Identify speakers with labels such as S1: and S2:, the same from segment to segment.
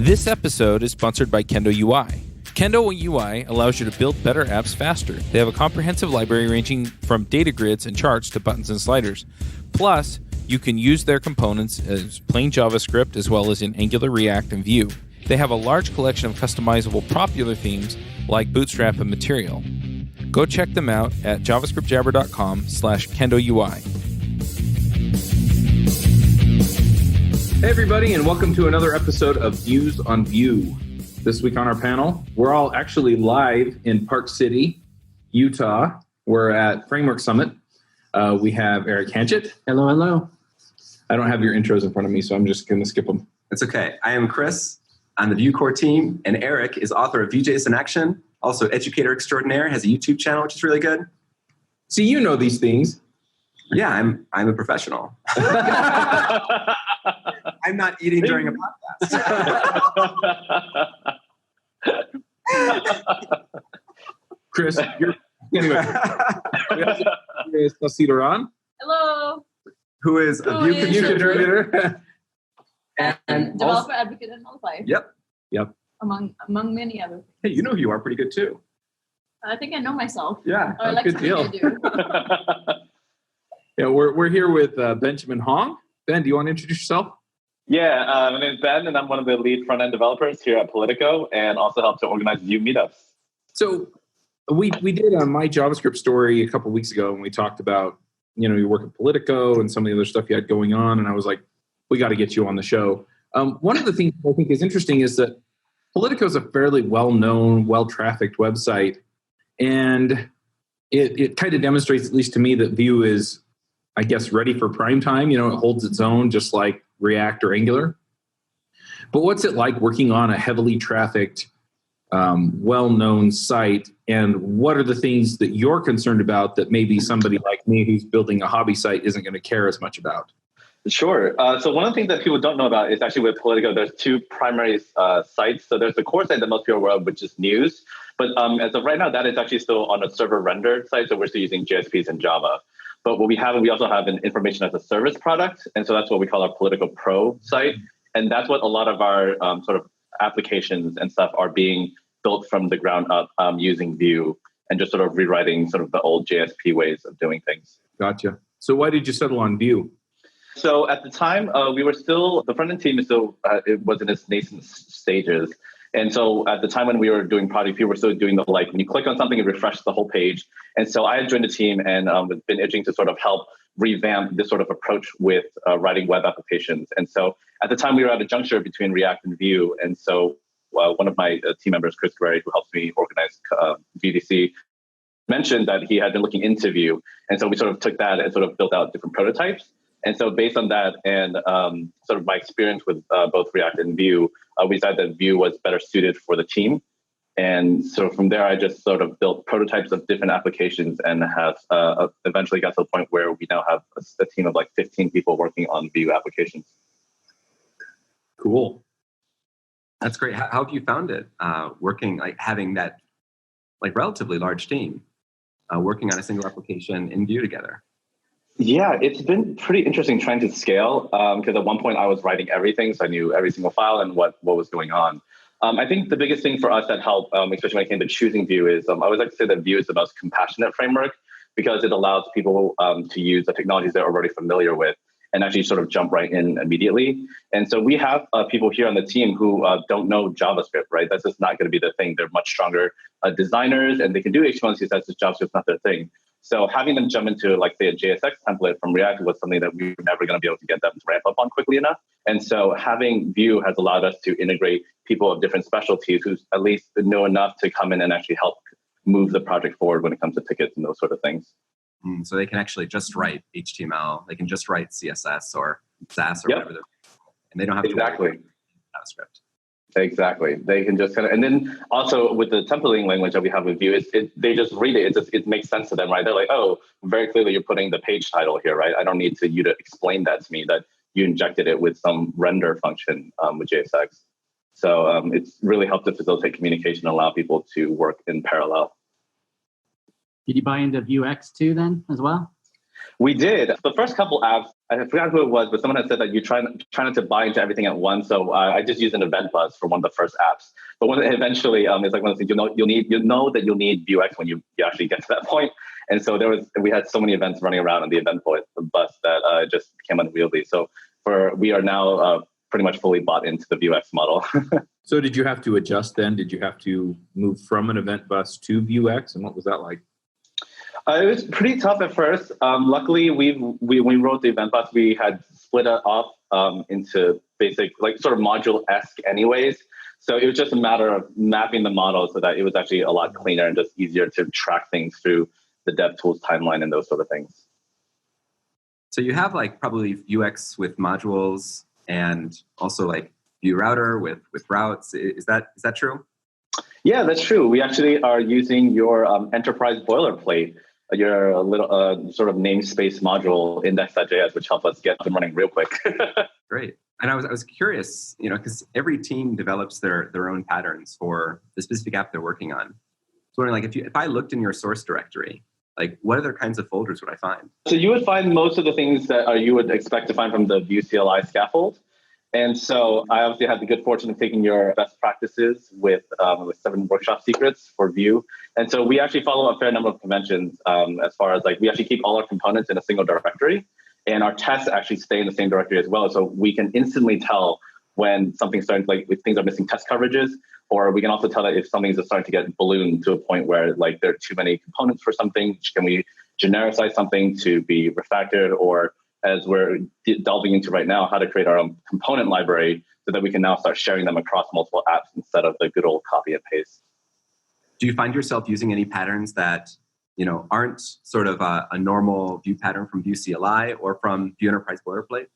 S1: This episode is sponsored by Kendo UI. Kendo UI allows you to build better apps faster. They have a comprehensive library ranging from data grids and charts to buttons and sliders. Plus, you can use their components as plain JavaScript as well as in Angular, React, and Vue. They have a large collection of customizable popular themes like Bootstrap and Material. Go check them out at javascriptjabber.com/KendoUI. Hey everybody, and welcome to another episode of Views on Vue. This week on our panel, we're all actually live in Park City, Utah. We're at Framework Summit. We have Eric Hatchet.
S2: Hello, hello.
S1: I don't have your intros in front of me, so I'm just going to skip them.
S3: It's okay. I am Chris on the Vue core team, and Eric is author of Vue.js in Action, also educator extraordinaire, has a YouTube channel, which is really good.
S1: See, you know these things.
S3: Yeah, I'm a professional. I'm not eating during a podcast.
S1: Chris, you're... Anyway. We have Divya Sasidharan.
S4: Hello.
S3: Who is a Vue contributor.
S4: and developer advocate and qualified.
S3: Yep.
S4: Among many other things.
S3: Hey, you know who you are pretty good too.
S4: I think I know myself.
S3: Yeah.
S4: Or I like
S1: good
S4: something
S1: deal.
S4: I do.
S1: Yeah, we're here with Benjamin Hong. Ben, do you want to introduce yourself?
S5: Yeah, my name is Ben, and I'm one of the lead front-end developers here at Politico, and also help to organize Vue meetups.
S1: So we did a My JavaScript story a couple of weeks ago, and we talked about, your work at Politico and some of the other stuff you had going on, and I was like, we got to get you on the show. One of the things I think is interesting is that Politico is a fairly well-known, well-trafficked website, and it kind of demonstrates, at least to me, that Vue is, I guess, ready for prime time. It holds its own, just like React or Angular. But what's it like working on a heavily trafficked, well-known site? And what are the things that you're concerned about that maybe somebody like me who's building a hobby site isn't going to care as much about?
S5: Sure. So one of the things that people don't know about is actually with Politico, there's two primary sites. So there's the core site that most people are aware of, which is news. But as of right now, that is actually still on a server rendered site. So we're still using JSPs and Java. But what we also have an information as a service product. And so that's what we call our Politico Pro site. And that's what a lot of our sort of applications and stuff are being built from the ground up using Vue and just sort of rewriting sort of the old JSP ways of doing things.
S1: Gotcha. So why did you settle on Vue?
S5: So at the time, we were still, the front-end team is still, it was in its nascent stages. And so at the time when we were doing Product View, we were still doing the, when you click on something, it refreshes the whole page. And so I had joined the team and been itching to sort of help revamp this sort of approach with writing web applications. And so at the time, we were at a juncture between React and Vue. And so one of my team members, Chris Guerreri, who helps me organize VDC, mentioned that he had been looking into Vue. And so we sort of took that and sort of built out different prototypes. And so based on that and sort of my experience with both React and Vue, we decided that Vue was better suited for the team. And so from there, I just sort of built prototypes of different applications and have eventually got to the point where we now have a team of like 15 people working on Vue applications.
S1: Cool.
S3: That's great. How have you found it working, having that relatively large team working on a single application in Vue together?
S5: Yeah, it's been pretty interesting trying to scale because at one point I was writing everything, so I knew every single file and what was going on. I think the biggest thing for us that helped, especially when it came to choosing Vue, is I always like to say that Vue is the most compassionate framework because it allows people to use the technologies they're already familiar with and actually sort of jump right in immediately. And so we have people here on the team who don't know JavaScript, right? That's just not going to be their thing. They're much stronger designers and they can do HTML and CSS, just JavaScript's not their thing. So having them jump into, say, a JSX template from React was something that we were never going to be able to get them to ramp up on quickly enough. And so having Vue has allowed us to integrate people of different specialties who at least know enough to come in and actually help move the project forward when it comes to tickets and those sort of things.
S3: So they can actually just write HTML. They can just write CSS or SAS or whatever. And they don't have to write JavaScript.
S5: Exactly. They can just and then also with the templating language that we have with Vue, they just read it. It makes sense to them, right? They're like, oh, very clearly you're putting the page title here, right? I don't need you to explain that to me, that you injected it with some render function with JSX. So it's really helped to facilitate communication and allow people to work in parallel.
S2: Did you buy into Vuex too then as well?
S5: We did. The first couple apps, I forgot who it was, but someone had said that you try not to buy into everything at once. So I just used an event bus for one of the first apps. But when eventually, it's like one of those things, you know that you'll need Vuex when you actually get to that point. And so we had so many events running around on the event bus that it just became unwieldy. So we are now pretty much fully bought into the Vuex model.
S1: So did you have to adjust then? Did you have to move from an event bus to Vuex? And what was that like?
S5: It was pretty tough at first. Luckily, when we wrote the event bus, we had split it off into basic, like sort of module-esque anyways. So it was just a matter of mapping the model so that it was actually a lot cleaner and just easier to track things through the DevTools timeline and those sort of things.
S3: So you have like probably Vuex with modules and also like Vue router with routes. Is that true? Yeah,
S5: that's true. We actually are using your enterprise boilerplate, your little sort of namespace module index.js, which helped us get them running real quick.
S3: Great. And I was curious, because every team develops their own patterns for the specific app they're working on. So like if I looked in your source directory, like what other kinds of folders would I find? So
S5: you would find most of the things that you would expect to find from the Vue CLI scaffold. And so I obviously had the good fortune of taking your best practices with 7 workshop secrets for Vue. And so we actually follow a fair number of conventions as far as like we actually keep all our components in a single directory. And our tests actually stay in the same directory as well. So we can instantly tell when something's starting to, like, if things are missing test coverages, or we can also tell that if something's starting to get ballooned to a point where like there are too many components for something, can we genericize something to be refactored, or as we're delving into right now, how to create our own component library so that we can now start sharing them across multiple apps instead of the good old copy and paste.
S3: Do you find yourself using any patterns that aren't sort of a normal Vue pattern from Vue CLI or from Vue Enterprise Boilerplate?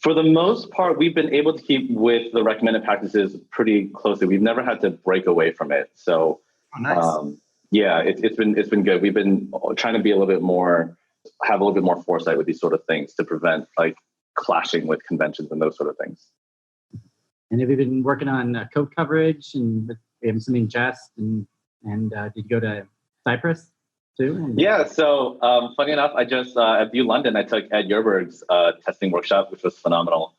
S5: For the most part, we've been able to keep with the recommended practices pretty closely. We've never had to break away from it. So,
S3: nice.
S5: Yeah, it's been good. We've been trying to be have a little bit more foresight with these sort of things to prevent like clashing with conventions and those sort of things.
S2: And have you been working on code coverage and something Jest and did you go to Cypress too?
S5: Yeah, so funny enough, I just at Vue London, I took Ed Yerberg's testing workshop, which was phenomenal.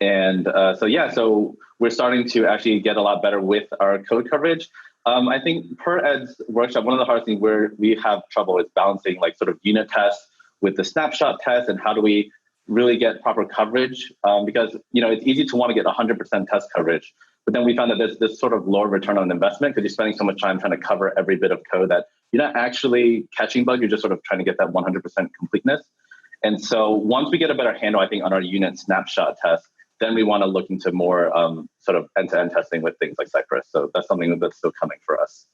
S5: And so we're starting to actually get a lot better with our code coverage. I think per Ed's workshop, one of the hardest things where we have trouble is balancing like sort of unit tests with the snapshot test, and how do we really get proper coverage? Because it's easy to want to get 100% test coverage, but then we found that there's this sort of lower return on investment because you're spending so much time trying to cover every bit of code that you're not actually catching bugs. You're just sort of trying to get that 100% completeness. And so once we get a better handle, I think, on our unit snapshot test, then we want to look into more sort of end-to-end testing with things like Cypress. So that's something that's still coming for us.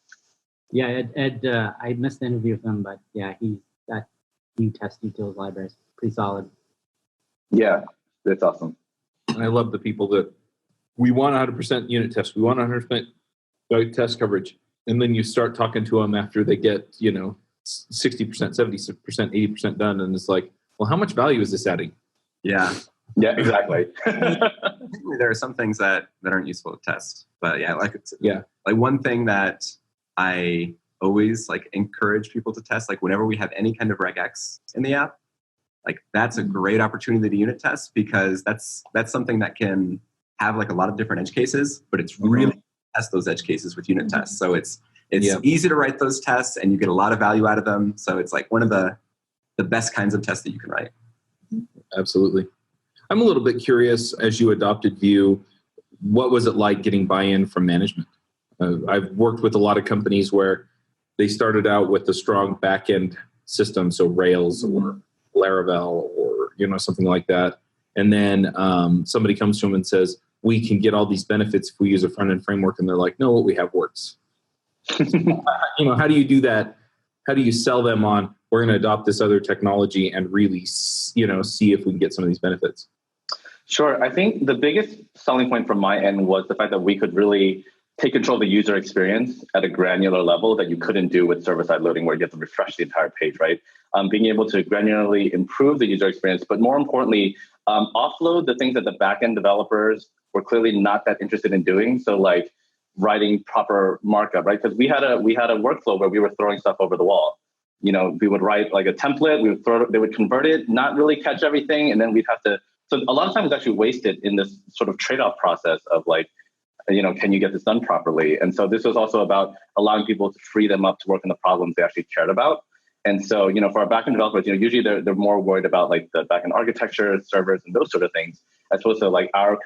S2: Yeah, Ed I missed the interview with him, but yeah, that Vue test utils library is pretty solid.
S5: Yeah, it's awesome.
S1: And I love the people that we want 100% unit test. We want 100% test coverage. And then you start talking to them after they get, 60%, 70%, 80% done. And it's like, well, how much value is this adding?
S3: Yeah.
S5: Yeah, exactly.
S3: There are some things that aren't useful to test. But yeah, like one thing that I always like encourage people to test, like whenever we have any kind of regex in the app, like that's a great opportunity to unit test, because that's something that can have like a lot of different edge cases, but it's really test those edge cases with unit tests. So it's easy to write those tests and you get a lot of value out of them. So it's like one of the best kinds of tests that you can write.
S1: Absolutely. I'm a little bit curious, as you adopted Vue, what was it like getting buy-in from management? I've worked with a lot of companies where they started out with a strong backend system, so Rails or Laravel or something like that. And then somebody comes to them and says, we can get all these benefits if we use a front-end framework. And they're like, no, what we have works. How do you do that? How do you sell them on, we're going to adopt this other technology and really, see if we can get some of these benefits?
S5: Sure. I think the biggest selling point from my end was the fact that we could really take control of the user experience at a granular level that you couldn't do with server-side loading, where you have to refresh the entire page, right? Being able to granularly improve the user experience, but more importantly, offload the things that the backend developers were clearly not that interested in doing. So like writing proper markup, right? Because we had a workflow where we were throwing stuff over the wall. we would write like a template, they would convert it, not really catch everything, and then we'd have to. So a lot of times, actually wasted in this sort of trade-off process of like, can you get this done properly? And so this was also about allowing people to free them up to work on the problems they actually cared about. And so, for our backend developers, usually they're more worried about like the backend architecture, servers, and those sort of things, as opposed to like our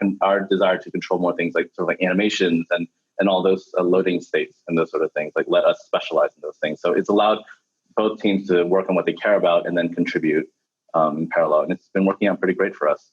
S5: desire to control more things like sort of like animations and all those loading states and those sort of things. Like let us specialize in those things. So it's allowed both teams to work on what they care about and then contribute in parallel. And it's been working out pretty great for us.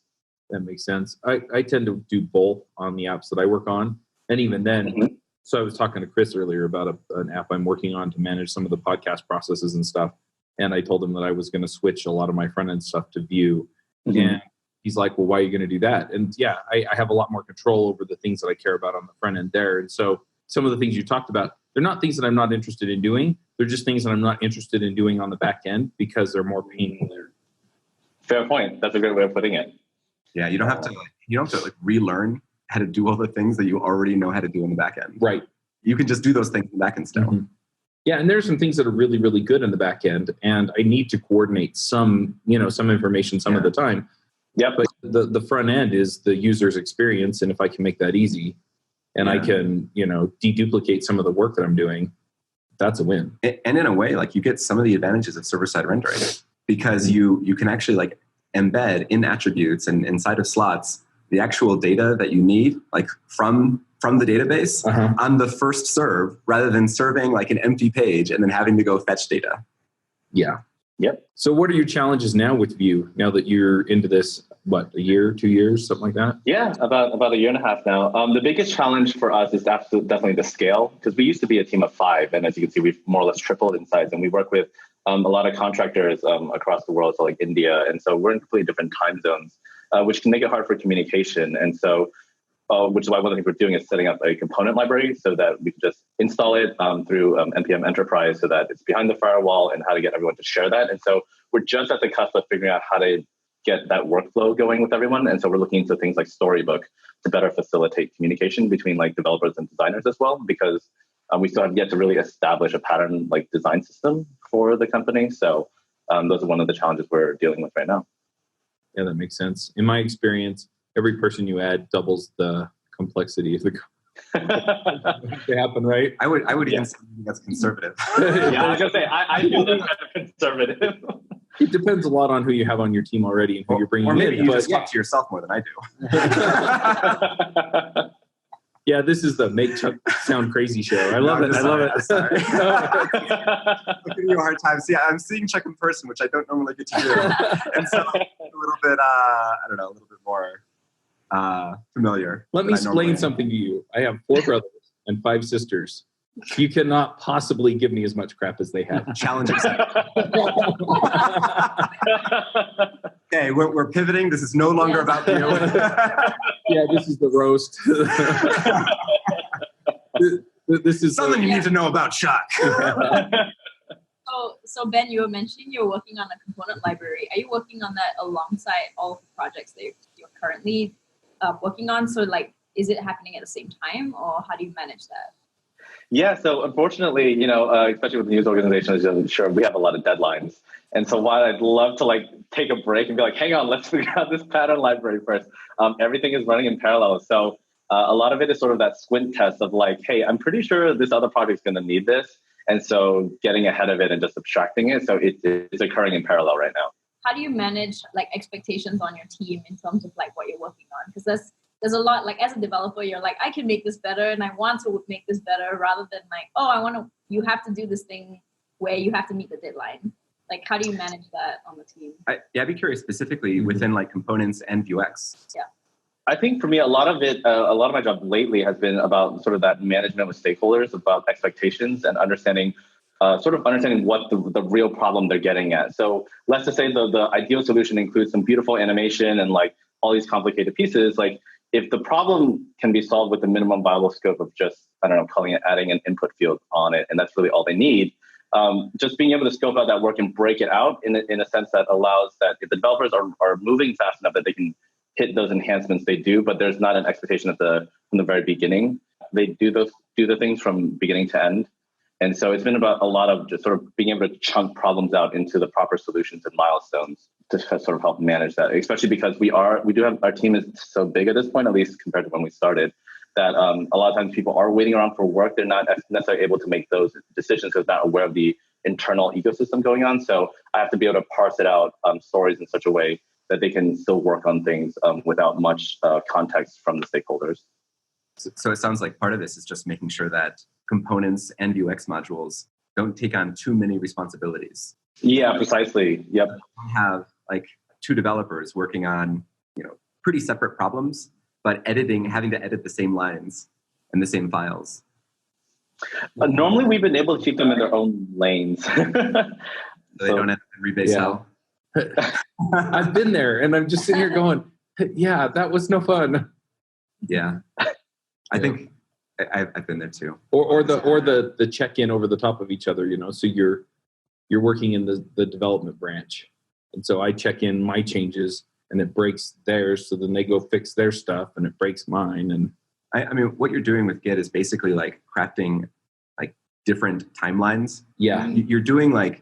S1: That makes sense. I tend to do both on the apps that I work on. And even then, So I was talking to Chris earlier about an app I'm working on to manage some of the podcast processes and stuff. And I told him that I was going to switch a lot of my front end stuff to Vue. And he's like, well, why are you going to do that? And yeah, I have a lot more control over the things that I care about on the front end there. And so some of the things you talked about, they're not things that I'm not interested in doing. They're just things that I'm not interested in doing on the back end because they're more painful there.
S5: Fair point. That's a great way of putting it.
S3: Yeah, you don't have to like relearn how to do all the things that you already know how to do in the back end.
S1: Right.
S3: You can just do those things in the back end still.
S1: Yeah, and there's some things that are really, really good in the back end, and I need to coordinate some information some of the time.
S5: Yeah.
S1: But the front end is the user's experience, and if I can make that easy, and I can, deduplicate some of the work that I'm doing, that's a win.
S3: And in a way, like you get some of the advantages of server-side rendering because you can actually like embed in attributes and inside of slots the actual data that you need, like from the database on the first serve, rather than serving like an empty page and then having to go fetch data.
S1: Yeah.
S5: Yep.
S1: So what are your challenges now with Vue, now that you're into this, a year, 2 years, something like that?
S5: Yeah, about a year and a half now. The biggest challenge for us is definitely the scale, because we used to be a team of 5. And as you can see, we've more or less tripled in size. And we work with a lot of contractors across the world, so like India. And so we're in completely different time zones, which can make it hard for communication. And so, which is why one of the things we're doing is setting up a component library so that we can just install it through NPM Enterprise so that it's behind the firewall, and how to get everyone to share that. And so we're just at the cusp of figuring out how to get that workflow going with everyone. And so we're looking into things like STORYBOOK to better facilitate communication between like developers and designers as well, because we still have yet to really establish a pattern like design system for the company. So those are one of the challenges we're dealing with right now.
S1: Yeah, that makes sense. In my experience, every person you add doubles the complexity of the to happen, right?
S3: I would even say that's conservative.
S5: Yeah, I was gonna say I feel that's kind of conservative.
S1: It depends a lot on who you have on your team already and who you're bringing in.
S3: Or maybe you just talk to yourself more than I do.
S1: Yeah, this is the Make Chuck Sound Crazy show. I love it. I love it.
S3: I'm giving you a hard time. See, I'm seeing Chuck in person, which I don't normally get to do. And so a little bit, a little bit more familiar.
S1: Let me explain something to you. I have 4 brothers and 5 sisters. You cannot possibly give me as much crap as they have.
S3: Challenging. Okay, we're pivoting. This is no longer about you.
S1: Yeah, this is the roast. This is
S3: something you need to know about Chuck.
S4: So Ben, you were mentioning you're working on a component library. Are you working on that alongside all of the projects that you're currently working on? So like, is it happening at the same time, or how do you manage that?
S5: Yeah, so unfortunately, especially with news organizations, I'm sure we have a lot of deadlines. And so while I'd love to like take a break and be like, hang on, let's figure out this pattern library first, everything is running in parallel. So a lot of it is sort of that squint test of like, hey, I'm pretty sure this other project is going to need this. And so getting ahead of it and just abstracting it. So it's occurring in parallel right now.
S4: How do you manage like expectations on your team in terms of like what you're working on? Because there's a lot, like as a developer, you're like, I can make this better and I want to make this better, rather than like, you have to do this thing where you have to meet the deadline. Like, how do you manage that on the team?
S3: I'd be curious specifically within like components and Vuex.
S4: Yeah.
S5: I think for me, a lot of my job lately has been about sort of that management with stakeholders, about expectations and understanding what the real problem they're getting at. So let's just say the ideal solution includes some beautiful animation and like all these complicated pieces. Like if the problem can be solved with the minimum viable scope of just, adding an input field on it, and that's really all they need. Just being able to scope out that work and break it out in a sense that allows that if the developers are moving fast enough that they can hit those enhancements, they do, but there's not an expectation from the very beginning. They do the things from beginning to end. And so it's been about a lot of just sort of being able to chunk problems out into the proper solutions and milestones to sort of help manage that, especially because we do have, our team is so big at this point, at least compared to when we started, that a lot of times people are waiting around for work. They're not necessarily able to make those decisions because they're not aware of the internal ecosystem going on. So I have to be able to parse it out, stories in such a way that they can still work on things without much context from the stakeholders.
S3: So it sounds like part of this is just making sure that components and Vuex modules don't take on too many responsibilities.
S5: Yeah, precisely. Yep.
S3: We have like 2 developers working on, pretty separate problems, but having to edit the same lines and the same files.
S5: Normally, we've been able to keep them in their own lanes.
S3: So they don't have to rebase hell.
S1: I've been there, and I'm just sitting here going, yeah, that was no fun.
S3: Yeah. I think I've been there too.
S1: Or the check-in over the top of each other, so you're working in the development branch. And so I check in my changes and it breaks theirs. So then they go fix their stuff and it breaks mine. And
S3: I mean, what you're doing with Git is basically like crafting like different timelines.
S1: Yeah.
S3: You're doing like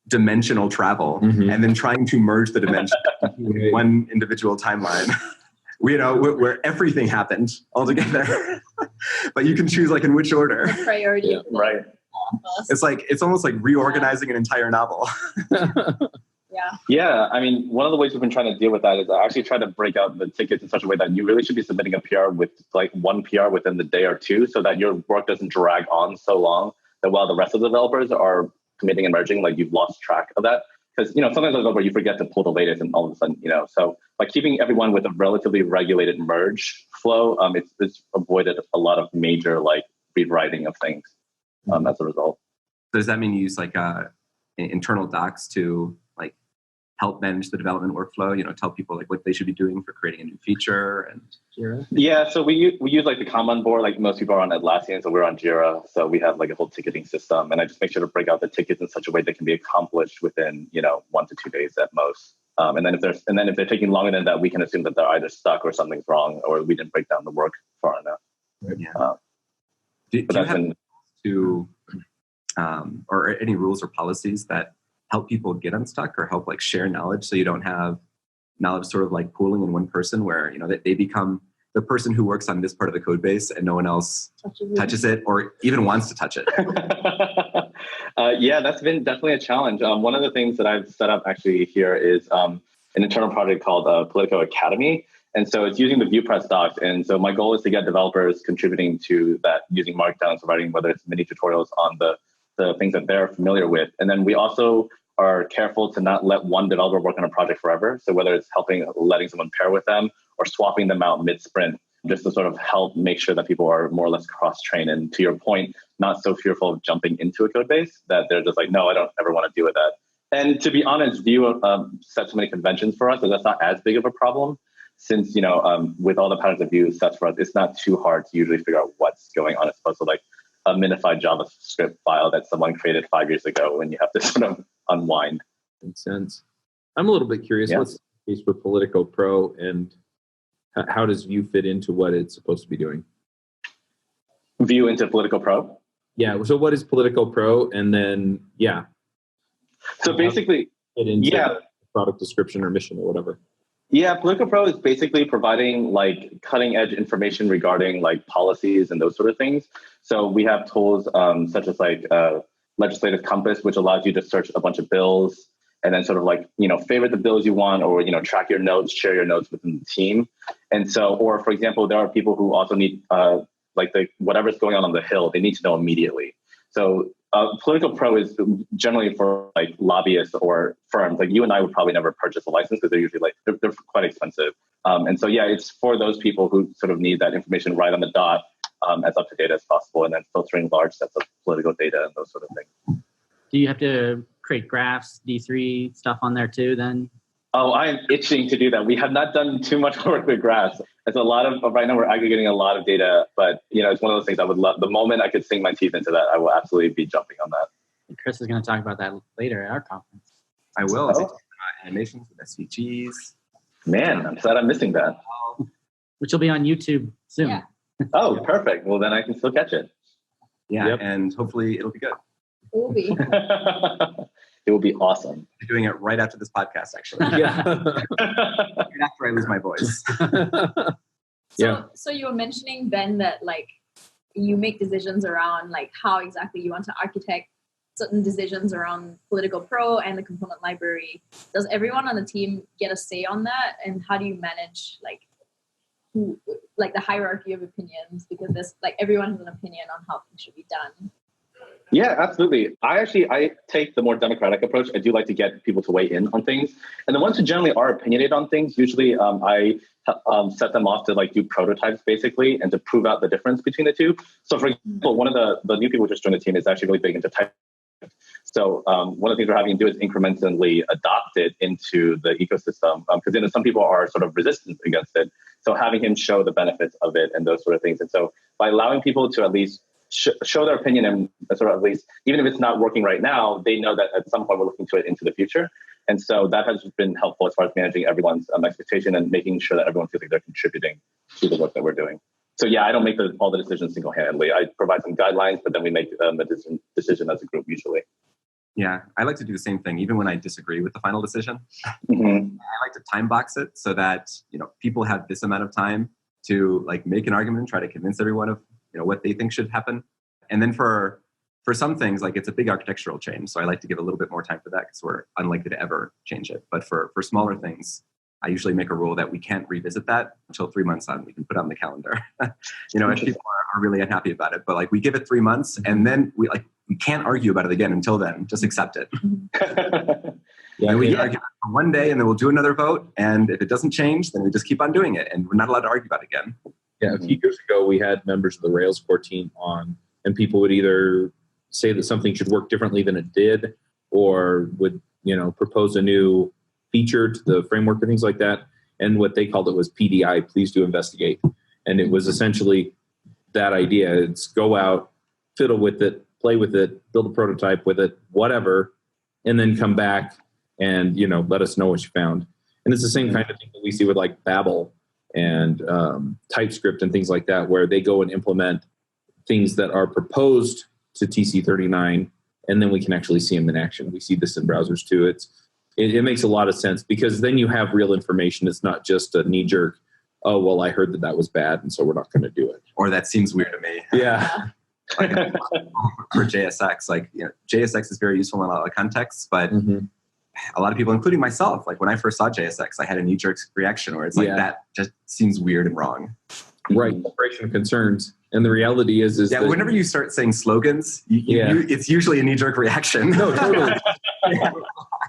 S3: dimensional travel and then trying to merge the dimensions in one individual timeline. Where everything happened all together, but you can choose like in which order.
S4: The priority.
S5: Right.
S3: It's almost like reorganizing an entire novel.
S5: Yeah. I mean, one of the ways we've been trying to deal with that is I actually try to break out the tickets in such a way that you really should be submitting a PR with like one PR within the day or two, so that your work doesn't drag on so long that while the rest of the developers are committing and merging, like you've lost track of that. Because, sometimes where you forget to pull the latest and all of a sudden, so by keeping everyone with a relatively regulated merge flow, it's avoided a lot of major like rewriting of things as a result.
S3: So does that mean you use like internal docs to like help manage the development workflow, tell people like what they should be doing for creating a new feature and
S2: Jira?
S5: Yeah, so we use like the Kanban board, like most people are on Atlassian, so we're on Jira. So we have like a whole ticketing system, and I just make sure to break out the tickets in such a way that can be accomplished within 1 to 2 days at most. And then if they're taking longer than that, we can assume that they're either stuck or something's wrong, or we didn't break down the work far enough.
S3: Yeah. Do you have or any rules or policies that help people get unstuck or help like share knowledge, so you don't have knowledge sort of like pooling in one person where they become the person who works on this part of the code base and no one else touches it or even wants to touch it?
S5: Yeah, that's been definitely a challenge. One of the things that I've set up actually here is an internal project called Politico Academy. And so it's using the VuePress docs. And so my goal is to get developers contributing to that using Markdown, so writing whether it's mini tutorials on the things that they're familiar with. And then we also are careful to not let one developer work on a project forever. So whether it's letting someone pair with them or swapping them out mid-sprint, just to sort of help make sure that people are more or less cross-trained. And to your point, not so fearful of jumping into a code base that they're just like, no, I don't ever want to deal with that. And to be honest, Vue sets so many conventions for us that that's not as big of a problem. Since, with all the patterns that Vue sets for us, it's not too hard to usually figure out what's going on as opposed to like a minified JavaScript file that someone created 5 years ago and you have to sort of unwind.
S1: Makes sense. I'm a little bit curious.
S5: Yeah.
S1: What's the case for Politico Pro, and how does Vue fit into what it's supposed to be doing?
S5: Vue into Politico Pro?
S1: Yeah. So what is Politico Pro? And then,
S5: So basically,
S1: fit into product description or mission or whatever.
S5: Yeah, Politico Pro is basically providing like cutting edge information regarding like policies and those sort of things. So we have tools such as like Legislative Compass, which allows you to search a bunch of bills and then sort of like, favorite the bills you want, or, track your notes, share your notes within the team. And so, or for example, there are people who also need whatever's going on the Hill, they need to know immediately. So Politico Pro is generally for like lobbyists or firms. Like you and I would probably never purchase a license because they're usually like, they're quite expensive. And so, it's for those people who sort of need that information right on the dot, as up to date as possible, and then filtering large sets of political data and those sort of things.
S2: Do you have to create graphs, D3 stuff on there too then?
S5: Oh, I'm itching to do that. We have not done too much work with graphs. It's a lot of, right now we're aggregating a lot of data, but it's one of those things I would love. The moment I could sink my teeth into that, I will absolutely be jumping on that.
S2: And Chris is going to talk about that later at our conference.
S3: I will. Oh. Animations with SVGs.
S5: Man, I'm sad I'm missing that.
S2: Which will be on YouTube soon.
S4: Yeah.
S5: Oh, perfect. Well, then I can still catch it.
S3: Yeah, and hopefully it'll be good.
S4: It will be.
S5: It will be awesome.
S3: I'm doing it right after this podcast, actually.
S1: Yeah.
S3: Right after I lose my voice.
S4: So you were mentioning, Ben, that like you make decisions around like how exactly you want to architect certain decisions around Politico Pro and the component library. Does everyone on the team get a say on that? And how do you manage like the hierarchy of opinions? Because there's like everyone has an opinion on how things should be done.
S5: Yeah, absolutely. I take the more democratic approach. I do like to get people to weigh in on things. And the ones who generally are opinionated on things, usually I set them off to like do prototypes basically and to prove out the difference between the two. So for example, one of the new people who just joined the team is actually really big into TypeScript. So one of the things we're having to do is incrementally adopt it into the ecosystem because some people are sort of resistant against it. So having him show the benefits of it and those sort of things. And so by allowing people to at least show their opinion and sort of at least, even if it's not working right now, they know that at some point we're looking to it into the future. And so that has been helpful as far as managing everyone's expectation and making sure that everyone feels like they're contributing to the work that we're doing. So yeah, I don't make all the decisions single-handedly. I provide some guidelines, but then we make a decision as a group usually.
S3: Yeah, I like to do the same thing, even when I disagree with the final decision. Mm-hmm. I like to time box it so that people have this amount of time to like make an argument, try to convince everyone of what they think should happen. And then for some things, like it's a big architectural change, so I like to give a little bit more time for that because we're unlikely to ever change it. But for smaller things, I usually make a rule that we can't revisit that until 3 months on. We can put it on the calendar. If people are really unhappy about it, but like we give it 3 months, and then we can't argue about it again until then. Just accept it. We argue for 1 day, and then we'll do another vote. And if it doesn't change, then we just keep on doing it, and we're not allowed to argue about it again.
S1: Yeah, a few years ago, we had members of the Rails core team on, and people would either say that something should work differently than it did, or would propose a new feature to the framework and things like that. And what they called it was PDI, please do investigate. And it was essentially that idea. It's go out, fiddle with it, play with it, build a prototype with it, whatever, and then come back and let us know what you found. And it's the same kind of thing that we see with like Babel and TypeScript and things like that, where they go and implement things that are proposed to TC39, and then we can actually see them in action. We see this in browsers too. It makes a lot of sense because then you have real information. It's not just a knee-jerk, oh, well, I heard that was bad, and so we're not going to do it.
S3: Or that seems weird to me.
S1: Yeah.
S3: Like for JSX, JSX is very useful in a lot of contexts, but a lot of people, including myself, like when I first saw JSX, I had a knee-jerk reaction where it's like, that just seems weird and wrong.
S1: Right, separation of concerns. And the reality is that
S3: whenever you start saying slogans, it's usually a knee-jerk reaction.
S1: No, totally.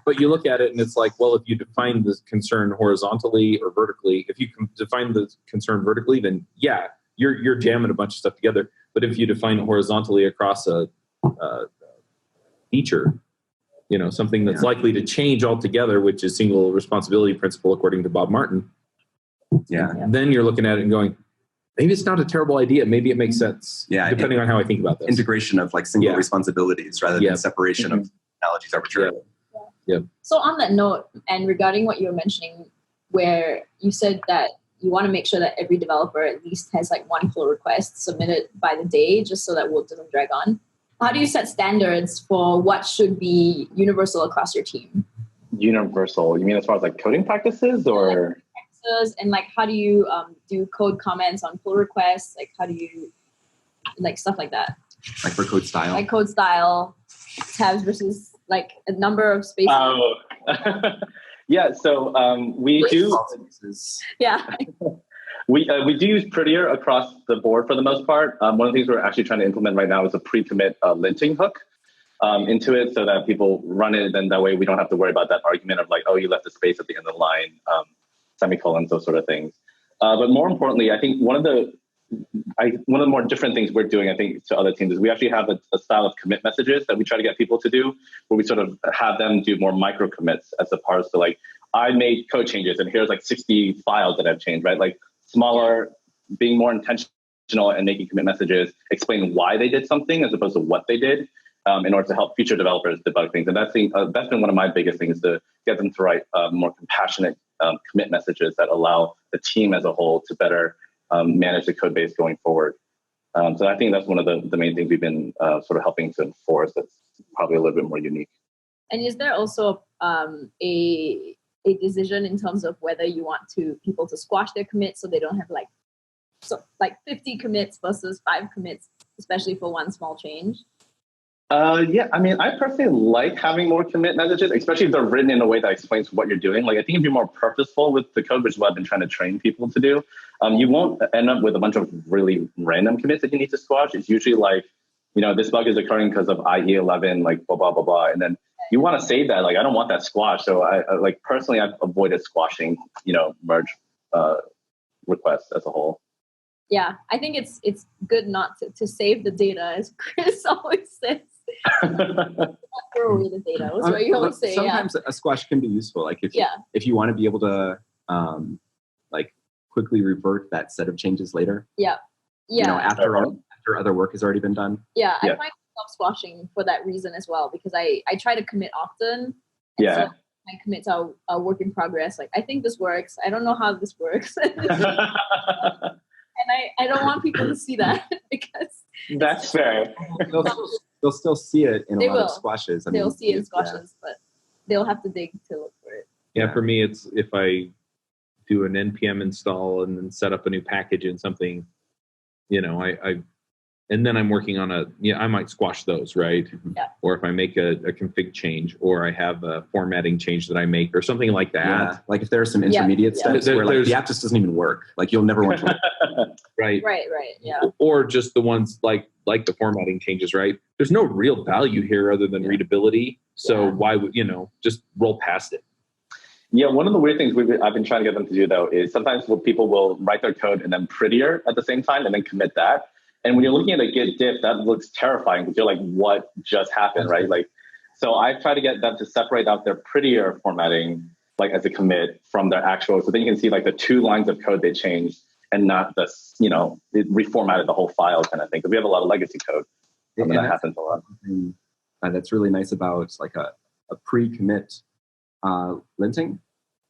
S1: But you look at it and it's like, well, if you define the concern horizontally or vertically, if you can define the concern vertically, then you're jamming a bunch of stuff together. But if you define it horizontally across a feature, something that's likely to change altogether, which is single responsibility principle, according to Bob Martin. Then you're looking at it and going, maybe it's not a terrible idea. Maybe it makes sense. Depending on how I think about this.
S3: Integration of like single responsibilities rather than separation of technologies arbitrarily.
S4: So on that note, and regarding what you were mentioning, where you said that you want to make sure that every developer at least has like one pull request submitted by the day, just so that work doesn't drag on. How do you set standards for what should be universal across your team?
S5: Universal? You mean as far as like coding practices or?
S4: And like, how do you do code comments on pull requests? Like, how do you like stuff like that?
S3: Like for code style?
S4: Like code style, tabs versus like a number of spaces.
S5: Oh, yeah. So we do.
S4: Yeah.
S5: We do use Prettier across the board for the most part. One of the things we're actually trying to implement right now is a pre-commit linting hook into it, so that people run it, and that way we don't have to worry about that argument of like, oh, you left a space at the end of the line, semicolons, those sort of things. But more importantly, I think one of the more different things we're doing, I think, to other teams is we actually have a style of commit messages that we try to get people to do, where we sort of have them do more micro commits as opposed to like, I made code changes and here's like 60 files that I've changed, right? Like smaller, being more intentional and making commit messages, explain why they did something as opposed to what they did, in order to help future developers debug things. And that's been one of my biggest things, to get them to write more compassionate commit messages that allow the team as a whole to better manage the code base going forward. So I think that's one of the main things we've been sort of helping to enforce. That's probably a little bit more unique.
S4: And is there also a decision in terms of whether you want people to squash their commits so they don't have like 50 commits versus 5 commits, especially for one small change?
S5: Yeah, I mean, I personally like having more commit messages, especially if they're written in a way that explains what you're doing. Like, I think if you're more purposeful with the code, which is what I've been trying to train people to do, you won't end up with a bunch of really random commits that you need to squash. It's usually like, this bug is occurring because of IE11, like blah, blah, blah, blah. And then you want to save that. Like, I don't want that squashed. So personally, I've avoided squashing, merge requests as a whole.
S4: Yeah, I think it's good not to save the data, as Chris always says. Throw away the data. That's what you always say.
S3: Sometimes a squash can be useful. Like if you want to be able to quickly revert that set of changes later.
S4: Yeah.
S3: After other work has already been done.
S4: Yeah, I find myself squashing for that reason as well, because I try to commit often. So my commits are work in progress. Like, I think this works. I don't know how this works. And I don't want people to see that because
S5: that's fair.
S3: They'll still see it in a lot of squashes.
S4: They'll see it in squashes, but they'll have to dig to look for it.
S1: Yeah, for me, it's if I do an npm install and then set up a new package in something, and then I'm working on I might squash those, right?
S4: Yeah.
S1: Or if I make a config change, or I have a formatting change that I make, or something like that.
S3: Yeah. Like if there are some intermediate steps where the app just doesn't even work. Like you'll never want to.
S1: Right.
S4: Yeah.
S1: Or just the ones like the formatting changes, right? There's no real value here other than readability. So why would just roll past it?
S5: Yeah, one of the weird things I've been trying to get them to do though is sometimes people will write their code and then prettier at the same time and then commit that. And when you're looking at a Git diff, that looks terrifying because you're like, what just happened, right? Like, so I try to get them to separate out their prettier formatting, like as a commit from their actual. So then you can see like the 2 lines of code they changed and not the, it reformatted the whole file kind of thing. Because we have a lot of legacy code. And that happens a lot.
S3: That's really nice about like a pre-commit linting,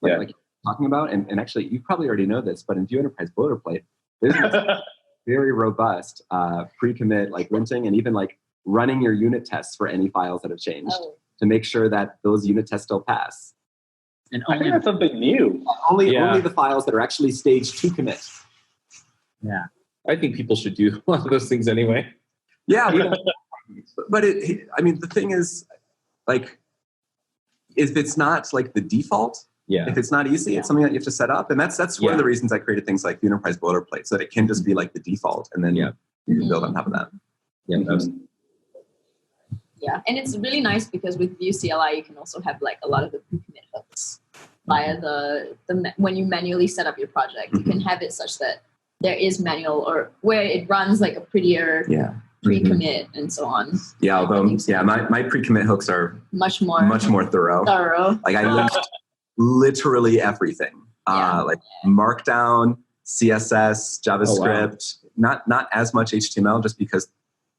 S3: like you're talking about. And actually, you probably already know this, but in Vue Enterprise Boilerplate, there's very robust pre-commit like linting and even like running your unit tests for any files that have changed to make sure that those unit tests still pass.
S5: And I think that's something new.
S3: Only the files that are actually staged to commit.
S2: Yeah.
S1: I think people should do one of those things anyway.
S3: Yeah. But the thing is, like, if it's not like the default, if it's not easy, it's something that you have to set up. And that's one of the reasons I created things like the Enterprise Boilerplate, so that it can just be like the default. And then you can build on top of that.
S1: Yeah.
S4: Yeah. And it's really nice because with Vue CLI, you can also have like a lot of the pre-commit hooks via the when you manually set up your project. You can have it such that there is manual or where it runs like a prettier pre-commit and so on.
S3: Yeah, although my pre-commit hooks are much more thorough. Like I linked literally everything. Markdown, CSS, JavaScript, not as much HTML just because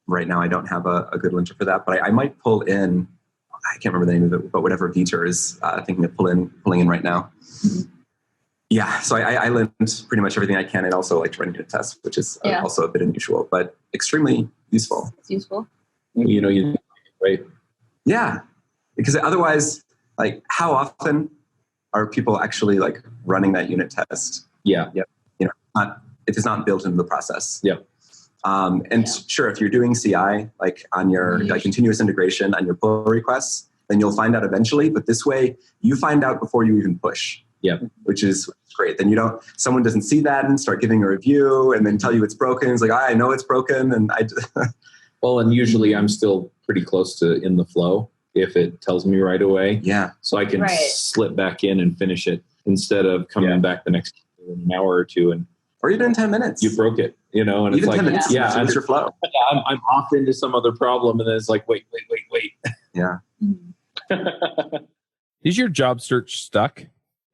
S3: right now I don't have a good linter for that, but I might pull in, I can't remember the name of it, but whatever Viter is thinking of pulling in right now. Mm-hmm. Yeah, so I lint pretty much everything I can, and also like to run unit tests, which is also a bit unusual, but extremely useful.
S4: It's useful.
S1: Right?
S3: Yeah, because otherwise, like, how often are people actually like running that unit test?
S1: Yeah.
S3: Yep. If it's not built into the process.
S1: Yeah.
S3: Sure, if you're doing CI, like on your like continuous integration on your pull requests, then you'll find out eventually. But this way, you find out before you even push.
S1: Yeah,
S3: which is great. Then someone doesn't see that and start giving a review and then tell you it's broken. It's like, I know it's broken, and
S1: well, and usually I'm still pretty close to in the flow if it tells me right away.
S3: Yeah,
S1: so I can slip back in and finish it instead of coming back the next an hour or two
S3: or even 10 minutes.
S1: You broke it, and
S3: even
S1: it's
S3: 10
S1: like,
S3: minutes. I'm your flow.
S1: Yeah, I'm off into some other problem, and then it's like, wait.
S3: Yeah.
S6: Is your job search stuck?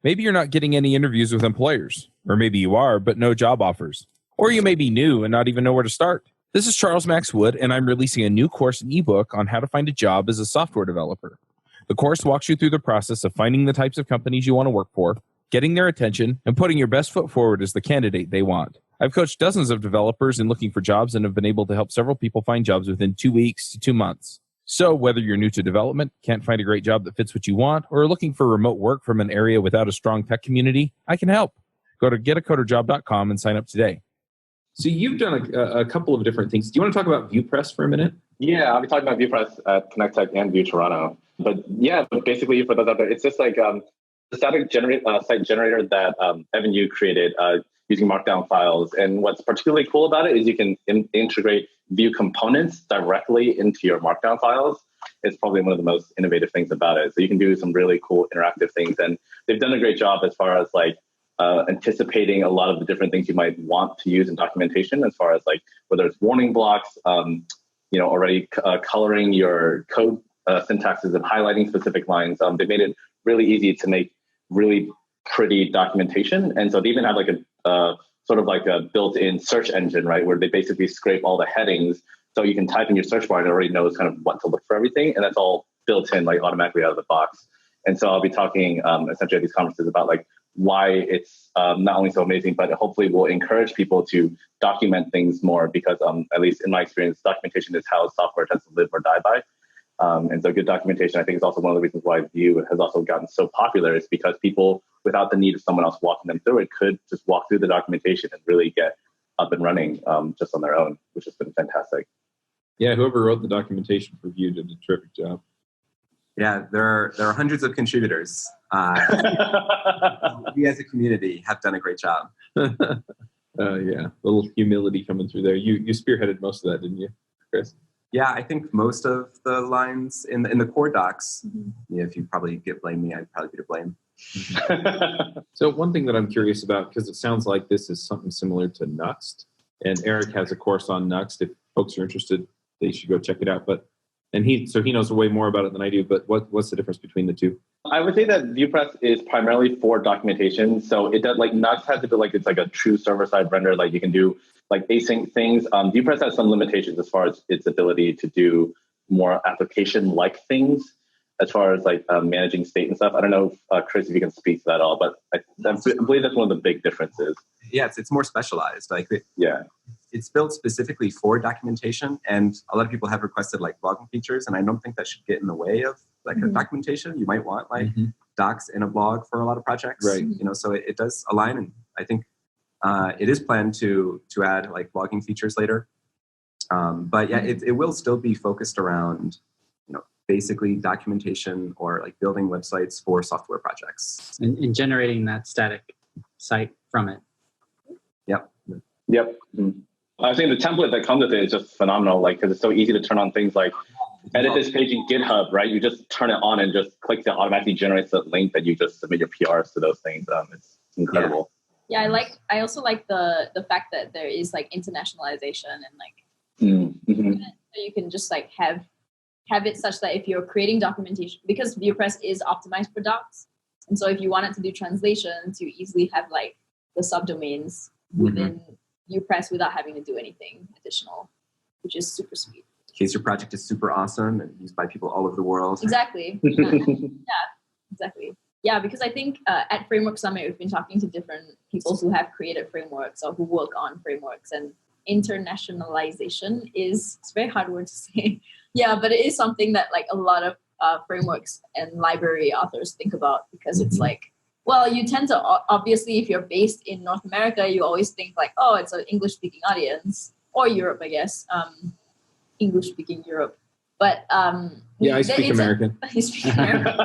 S6: Maybe you're not getting any interviews with employers, or maybe you are, but no job offers. Or you may be new and not even know where to start. This is Charles Max Wood, and I'm releasing a new course and ebook on how to find a job as a software developer. The course walks you through the process of finding the types of companies you want to work for, getting their attention, and putting your best foot forward as the candidate they want. I've coached dozens of developers in looking for jobs and have been able to help several people find jobs within 2 weeks to 2 months. So whether you're new to development, can't find a great job that fits what you want, or are looking for remote work from an area without a strong tech community, I can help. Go to getacoderjob.com and sign up today.
S1: So you've done a couple of different things. Do you want to talk about VuePress for a minute?
S5: Yeah, I'll be talking about VuePress at Connect Tech and Vue Toronto. But yeah, basically for those out there, it's just like the static site generator that Evan Yu created using Markdown files. And what's particularly cool about it is you can integrate Vue components directly into your Markdown files. It's probably one of the most innovative things about it. So you can do some really cool interactive things. And they've done a great job as far as like anticipating a lot of the different things you might want to use in documentation, as far as like whether it's warning blocks, already coloring your code syntaxes and highlighting specific lines. They made it really easy to make really pretty documentation. And so they even have like a sort of like a built-in search engine, right, where they basically scrape all the headings. So you can type in your search bar and it already knows kind of what to look for everything. And that's all built in like automatically out of the box. And so I'll be talking essentially at these conferences about like why it's not only so amazing, but hopefully will encourage people to document things more, because at least in my experience, documentation is how software tends to live or die by. And so good documentation, I think, is also one of the reasons why Vue has also gotten so popular, is because people, without the need of someone else walking them through it, could just walk through the documentation and really get up and running just on their own, which has been fantastic.
S1: Yeah, whoever wrote the documentation for Vue did a terrific job.
S3: Yeah, there are hundreds of contributors. We as a community have done a great job.
S1: Yeah, a little humility coming through there. You spearheaded most of that, didn't you, Chris?
S3: Yeah, I think most of the lines in the core docs, if you probably blame me, I'd probably be to blame.
S1: So one thing that I'm curious about, because it sounds like this is something similar to Nuxt, and Eric has a course on Nuxt. If folks are interested, they should go check it out. He knows way more about it than I do, but what's the difference between the two?
S5: I would say that VuePress is primarily for documentation. So it does, like, Nuxt has to be like, it's like a true server-side render. Like you can do like async things. VuePress has some limitations as far as its ability to do more application-like things, as far as like managing state and stuff. I don't know, Chris, if you can speak to that at all, but I believe that's one of the big differences.
S3: Yeah, it's more specialized.
S5: Yeah.
S3: It's built specifically for documentation, and a lot of people have requested like blogging features, and I don't think that should get in the way of like a documentation. You might want like docs in a blog for a lot of projects,
S1: right?
S3: So it does align, and I think it is planned to add like blogging features later. But yeah, it will still be focused around basically documentation or like building websites for software projects
S2: and generating that static site from it.
S3: Yep.
S5: I think the template that comes with it is just phenomenal, like, because it's so easy to turn on things like edit this page in GitHub, right? You just turn it on and just click, it automatically generates the link that you just submit your PRs to those things. It's incredible.
S4: Yeah, I also like the fact that there is like internationalization and like so you can just like have it such that if you're creating documentation, because VuePress is optimized for docs, and so if you wanted to do translations, you easily have like the subdomains within VuePress without having to do anything additional, which is super sweet.
S3: In case your project is super awesome and used by people all over the world.
S4: Exactly. Yeah, exactly. Yeah, because I think at Framework Summit, we've been talking to different people who have created frameworks or who work on frameworks, and internationalization it's a very hard word to say. Yeah, but it is something that like a lot of frameworks and library authors think about, because it's like, well, you tend to, obviously, if you're based in North America, you always think like, oh, it's an English-speaking audience, or Europe, I guess, English-speaking Europe. But
S1: I speak American.
S4: You speak American.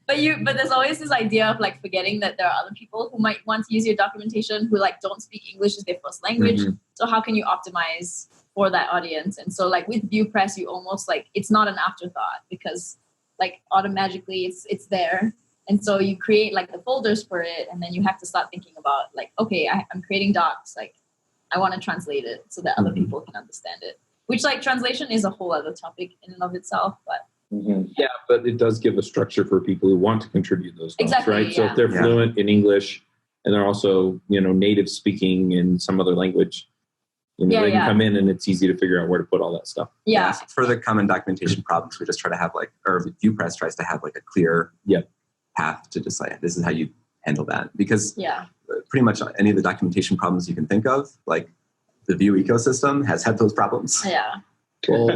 S4: But there's always this idea of like forgetting that there are other people who might want to use your documentation who like don't speak English as their first language. So how can you optimize for that audience? And so like with VuePress, you almost like, it's not an afterthought, because like automatically it's there. And so you create like the folders for it, and then you have to start thinking about like, okay, I'm creating docs, like I want to translate it so that other people can understand it, which like translation is a whole other topic in and of itself, but
S1: yeah, but it does give a structure for people who want to contribute those docs,
S4: exactly,
S1: right? So if they're fluent in English and they're also, native speaking in some other language, they can come in and it's easy to figure out where to put all that stuff.
S4: Yeah.
S3: For the common documentation problems, we just try to have or VuePress tries to have like a clear path to just like, this is how you handle that. Because pretty much any of the documentation problems you can think of, like the Vue ecosystem has had those problems.
S4: Yeah.
S1: Well,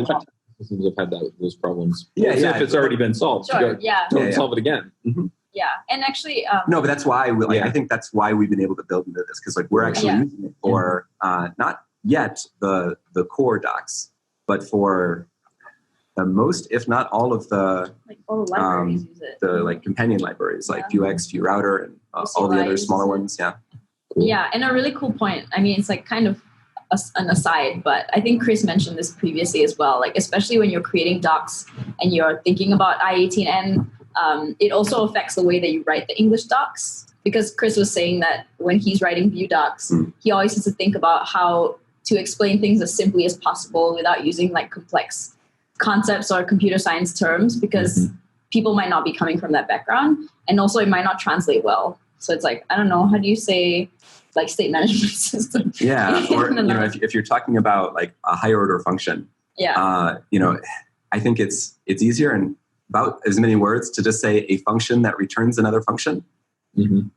S1: systems have had those problems.
S3: Yeah,
S1: if it's already been solved,
S4: Sure,
S1: don't solve it again.
S3: Mm-hmm.
S4: Yeah, and actually,
S3: no, but that's why I think that's why we've been able to build into this, because like we're actually using it for not yet the core docs, but for the most, if not all of the
S4: like all the libraries use it.
S3: The like companion libraries like Vuex, VueRouter, and all the other smaller ones. Yeah.
S1: Cool.
S4: Yeah, and a really cool point. I mean, it's like kind of an aside, but I think Chris mentioned this previously as well. Like, especially when you're creating docs and you're thinking about I-18N, it also affects the way that you write the English docs. Because Chris was saying that when he's writing Vue docs, he always has to think about how to explain things as simply as possible without using like complex concepts or computer science terms, because people might not be coming from that background, and also it might not translate well. So it's like, I don't know, how do you say like state management system?
S3: Yeah, or if you're talking about like a higher order function, I think it's easier in about as many words to just say a function that returns another function. And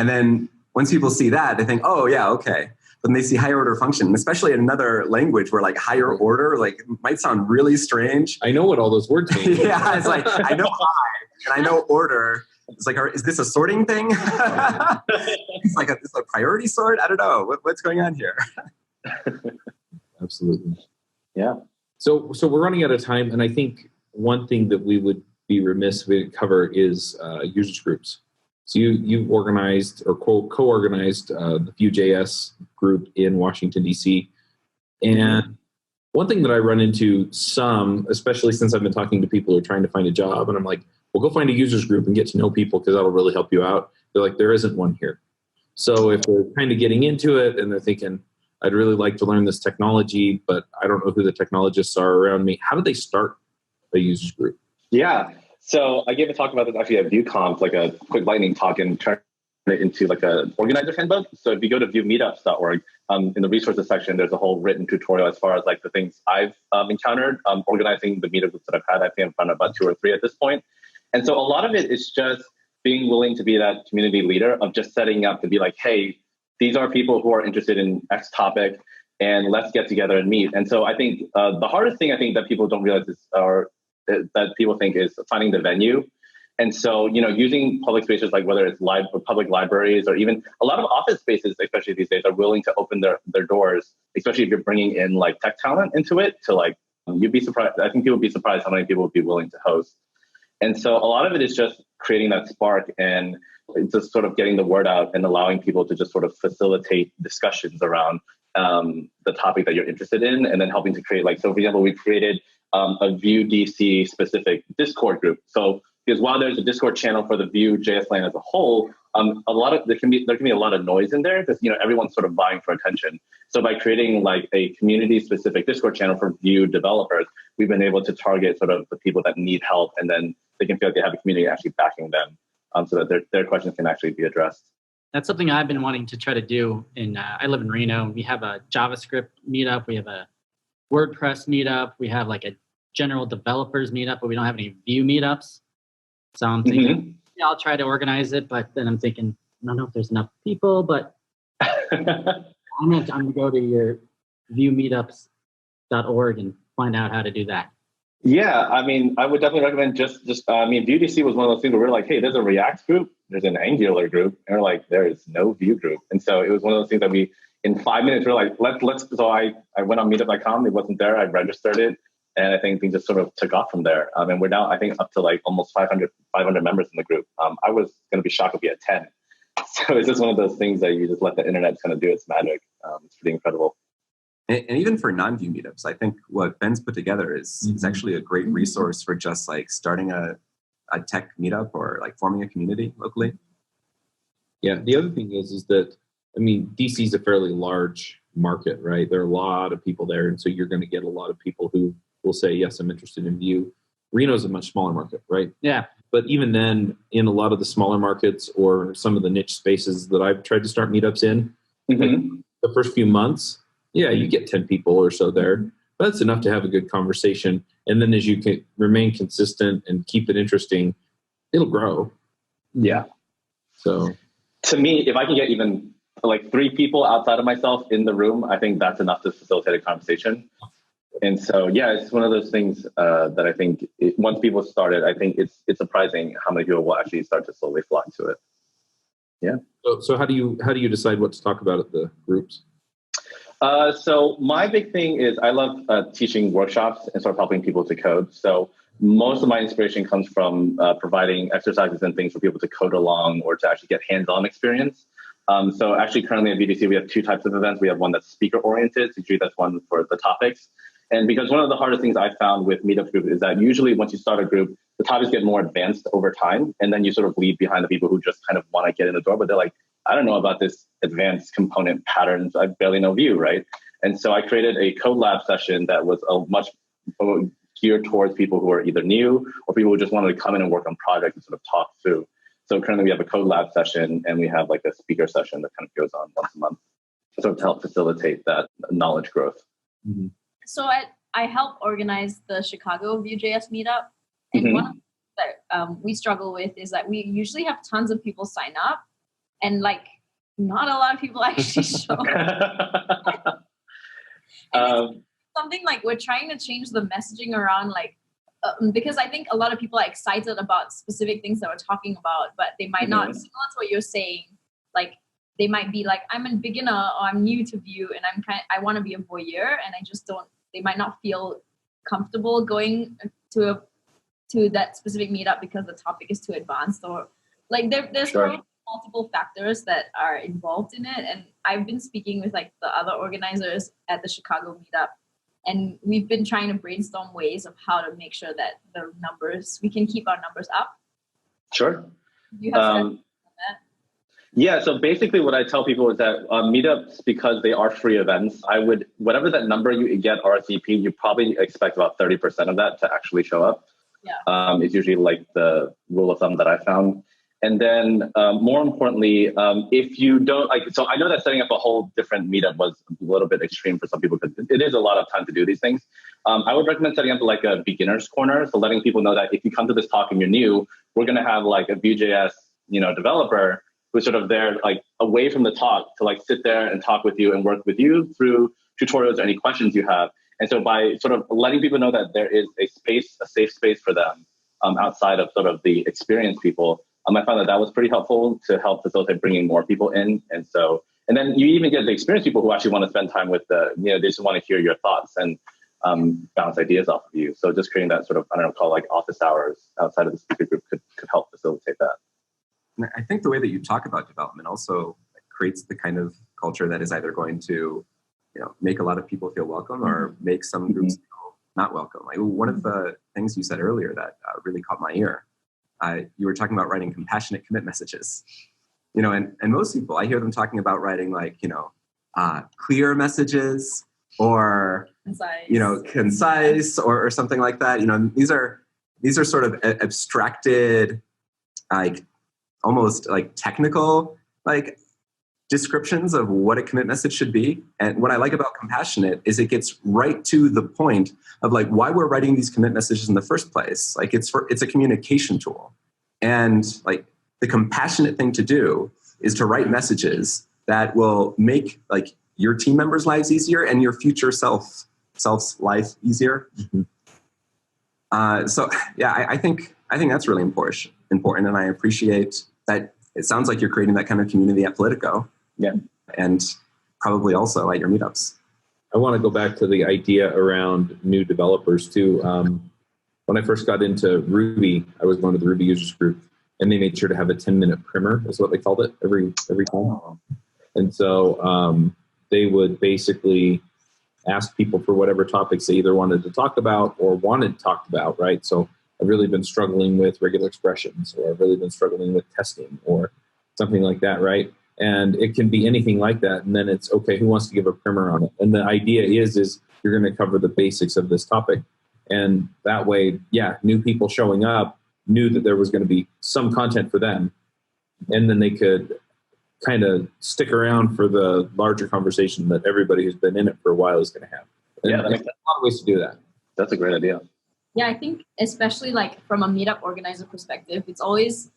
S3: then once people see that, they think, oh yeah, okay. But when they see higher order function, especially in another language where like higher order like might sound really strange.
S1: I know what all those words mean.
S3: Yeah, it's like I know high and I know order. It's like, is this a sorting thing? It's like a priority sort. I don't know what's going on here.
S1: Absolutely.
S5: Yeah.
S1: So we're running out of time, and I think one thing that we would be remiss if we didn't cover is users groups. So you've organized or co-organized the Vue.js group in Washington, D.C. And one thing that I run into especially since I've been talking to people who are trying to find a job, and I'm like, well, go find a users group and get to know people because that'll really help you out. They're like, there isn't one here. So if they're kind of getting into it and they're thinking, I'd really like to learn this technology, but I don't know who the technologists are around me, how do they start a users group?
S5: Yeah. So I gave a talk about this actually at VueConf, like a quick lightning talk, and turned it into like a organizer handbook. So if you go to viewmeetups.org, in the resources section, there's a whole written tutorial as far as like the things I've encountered organizing the meetup groups that I've had. I think I've done about 2 or 3 at this point. And so a lot of it is just being willing to be that community leader of just setting up to be like, hey, these are people who are interested in X topic, and let's get together and meet. And so I think the hardest thing I think that people don't realize that people think is finding the venue. And so, using public spaces like whether it's public libraries or even a lot of office spaces, especially these days, are willing to open their doors, especially if you're bringing in like tech talent into it to like, you'd be surprised. I think people would be surprised how many people would be willing to host. And so a lot of it is just creating that spark and just sort of getting the word out and allowing people to just sort of facilitate discussions around the topic that you're interested in, and then helping to create so for example, we created a Vue DC specific Discord group. So because while there's a Discord channel for the Vue.js land as a whole, there can be a lot of noise in there because everyone's sort of vying for attention. So by creating like a community specific Discord channel for Vue developers, we've been able to target sort of the people that need help, and then they can feel like they have a community actually backing them, so that their questions can actually be addressed.
S2: That's something I've been wanting to try to do. I live in Reno. We have a JavaScript meetup. We have a WordPress meetup. We have like a general developers meetup, but we don't have any Vue meetups. So I'm thinking, I'll try to organize it, but then I'm thinking, I don't know if there's enough people, but I'm going to go to your viewmeetups.org and find out how to do that.
S5: Yeah, I mean, I would definitely recommend Vue DC was one of those things where we're like, hey, there's a React group, there's an Angular group, and we're like, there is no Vue group. And so it was one of those things that we, in 5 minutes, we're like, let's. So I went on meetup.com, it wasn't there, I registered it, and I think things just sort of took off from there. And we're now, I think, up to like almost 500 members in the group. I was going to be shocked if we had 10. So it's just one of those things that you just let the internet kind of do its magic. It's pretty incredible.
S3: And even for non-Vue meetups, I think what Ben's put together is actually a great resource for just like starting a tech meetup or like forming a community locally.
S1: Yeah, the other thing is that, I mean, DC is a fairly large market, right? There are a lot of people there, and so you're going to get a lot of people who will say, yes, I'm interested in Vue. Reno is a much smaller market, right?
S2: Yeah.
S1: But even then, in a lot of the smaller markets or some of the niche spaces that I've tried to start meetups in, like the first few months, yeah, you get 10 people or so there. But that's enough to have a good conversation. And then as you can remain consistent and keep it interesting, it'll grow.
S5: Yeah.
S1: So
S5: to me, if I can get even like 3 people outside of myself in the room, I think that's enough to facilitate a conversation. And so, yeah, it's one of those things that I think once people start it, I think it's surprising how many people will actually start to slowly flock to it. Yeah.
S1: So how do you decide what to talk about at the groups?
S5: So my big thing is I love teaching workshops and sort of helping people to code. So most of my inspiration comes from providing exercises and things for people to code along or to actually get hands-on experience. So actually currently at VDC, we have 2 types of events. We have one that's speaker-oriented. So usually that's one for the topics. And because one of the hardest things I found with meetup group is that usually once you start a group, the topics get more advanced over time. And then you sort of leave behind the people who just kind of want to get in the door, but they're like, I don't know about this advanced component patterns. I barely know Vue, right? And so I created a code lab session that was a much geared towards people who are either new or people who just wanted to come in and work on projects and sort of talk through. So currently we have a code lab session and we have like a speaker session that kind of goes on once a month, sort of to help facilitate that knowledge growth.
S1: Mm-hmm.
S4: So I help organize the Chicago Vue.js meetup. And one of the things that we struggle with is that we usually have tons of people sign up and like not a lot of people actually show up. Something like we're trying to change the messaging around like, because I think a lot of people are excited about specific things that we're talking about, but they might not, similar to what you're saying, like they might be like, I'm a beginner or I'm new to Vue and I want to be a voyeur and I just don't, they might not feel comfortable going to that specific meetup because the topic is too advanced or like there's multiple factors that are involved in it. And I've been speaking with like the other organizers at the Chicago meetup and we've been trying to brainstorm ways of how to make sure that we can keep our numbers up.
S5: Sure.
S4: You have
S5: Yeah, so basically what I tell people is that meetups, because they are free events, whatever that number you get RSVP, you probably expect about 30% of that to actually show up.
S4: Yeah.
S5: It's usually like the rule of thumb that I found. And then more importantly, if you don't so I know that setting up a whole different meetup was a little bit extreme for some people because it is a lot of time to do these things. I would recommend setting up like a beginner's corner. So letting people know that if you come to this talk and you're new, we're going to have like a Vue.js, developer who's sort of there, like away from the talk to like sit there and talk with you and work with you through tutorials or any questions you have. And so by sort of letting people know that there is a safe space for them outside of sort of the experienced people, I found that was pretty helpful to help facilitate bringing more people in. And then you even get the experienced people who actually want to spend time with they just want to hear your thoughts and bounce ideas off of you. So just creating that sort of, call like office hours outside of the speaker group could help facilitate that.
S3: And I think the way that you talk about development also creates the kind of culture that is either going to, make a lot of people feel welcome or make some groups feel not welcome. Like one of the things you said earlier that really caught my ear, you were talking about writing compassionate commit messages. And most people, I hear them talking about writing like, clear messages or, concise or something like that. These are sort of abstracted, like almost like technical, like descriptions of what a commit message should be. And what I like about compassionate is it gets right to the point of like why we're writing these commit messages in the first place. Like it's a communication tool. And like the compassionate thing to do is to write messages that will make like your team members' lives easier and your future self's life easier. So yeah, I think that's really important. And I appreciate that. It sounds like you're creating that kind of community at Politico.
S5: Yeah.
S3: And probably also at your meetups.
S1: I want to go back to the idea around new developers too. When I first got into Ruby, I was going to the Ruby users group and they made sure to have a 10-minute primer, is what they called it, every time. And so they would basically ask people for whatever topics they either wanted to talk about or wanted talked about, right? So I've really been struggling with regular expressions, or I've really been struggling with testing or something like that, right? And it can be anything like that. And then it's, okay, who wants to give a primer on it? And the idea is you're going to cover the basics of this topic. And that way, new people showing up knew that there was going to be some content for them. And then they could kind of stick around for the larger conversation that everybody who's been in it for a while is going to have. And
S5: that makes
S1: a lot of ways to do that.
S5: That's a great idea.
S4: Yeah, I think especially like from a meetup organizer perspective, it's always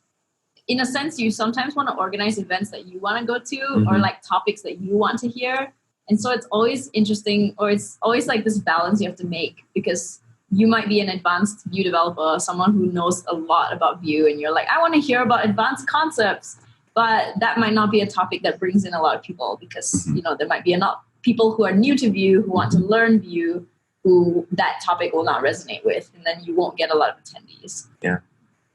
S4: in a sense, you sometimes want to organize events that you want to go to or like topics that you want to hear. And so it's always interesting, or it's always like this balance you have to make, because you might be an advanced Vue developer, someone who knows a lot about Vue, and you're like, I want to hear about advanced concepts, but that might not be a topic that brings in a lot of people, because there might be enough people who are new to Vue, who want to learn Vue, who that topic will not resonate with, and then you won't get a lot of attendees.
S3: Yeah.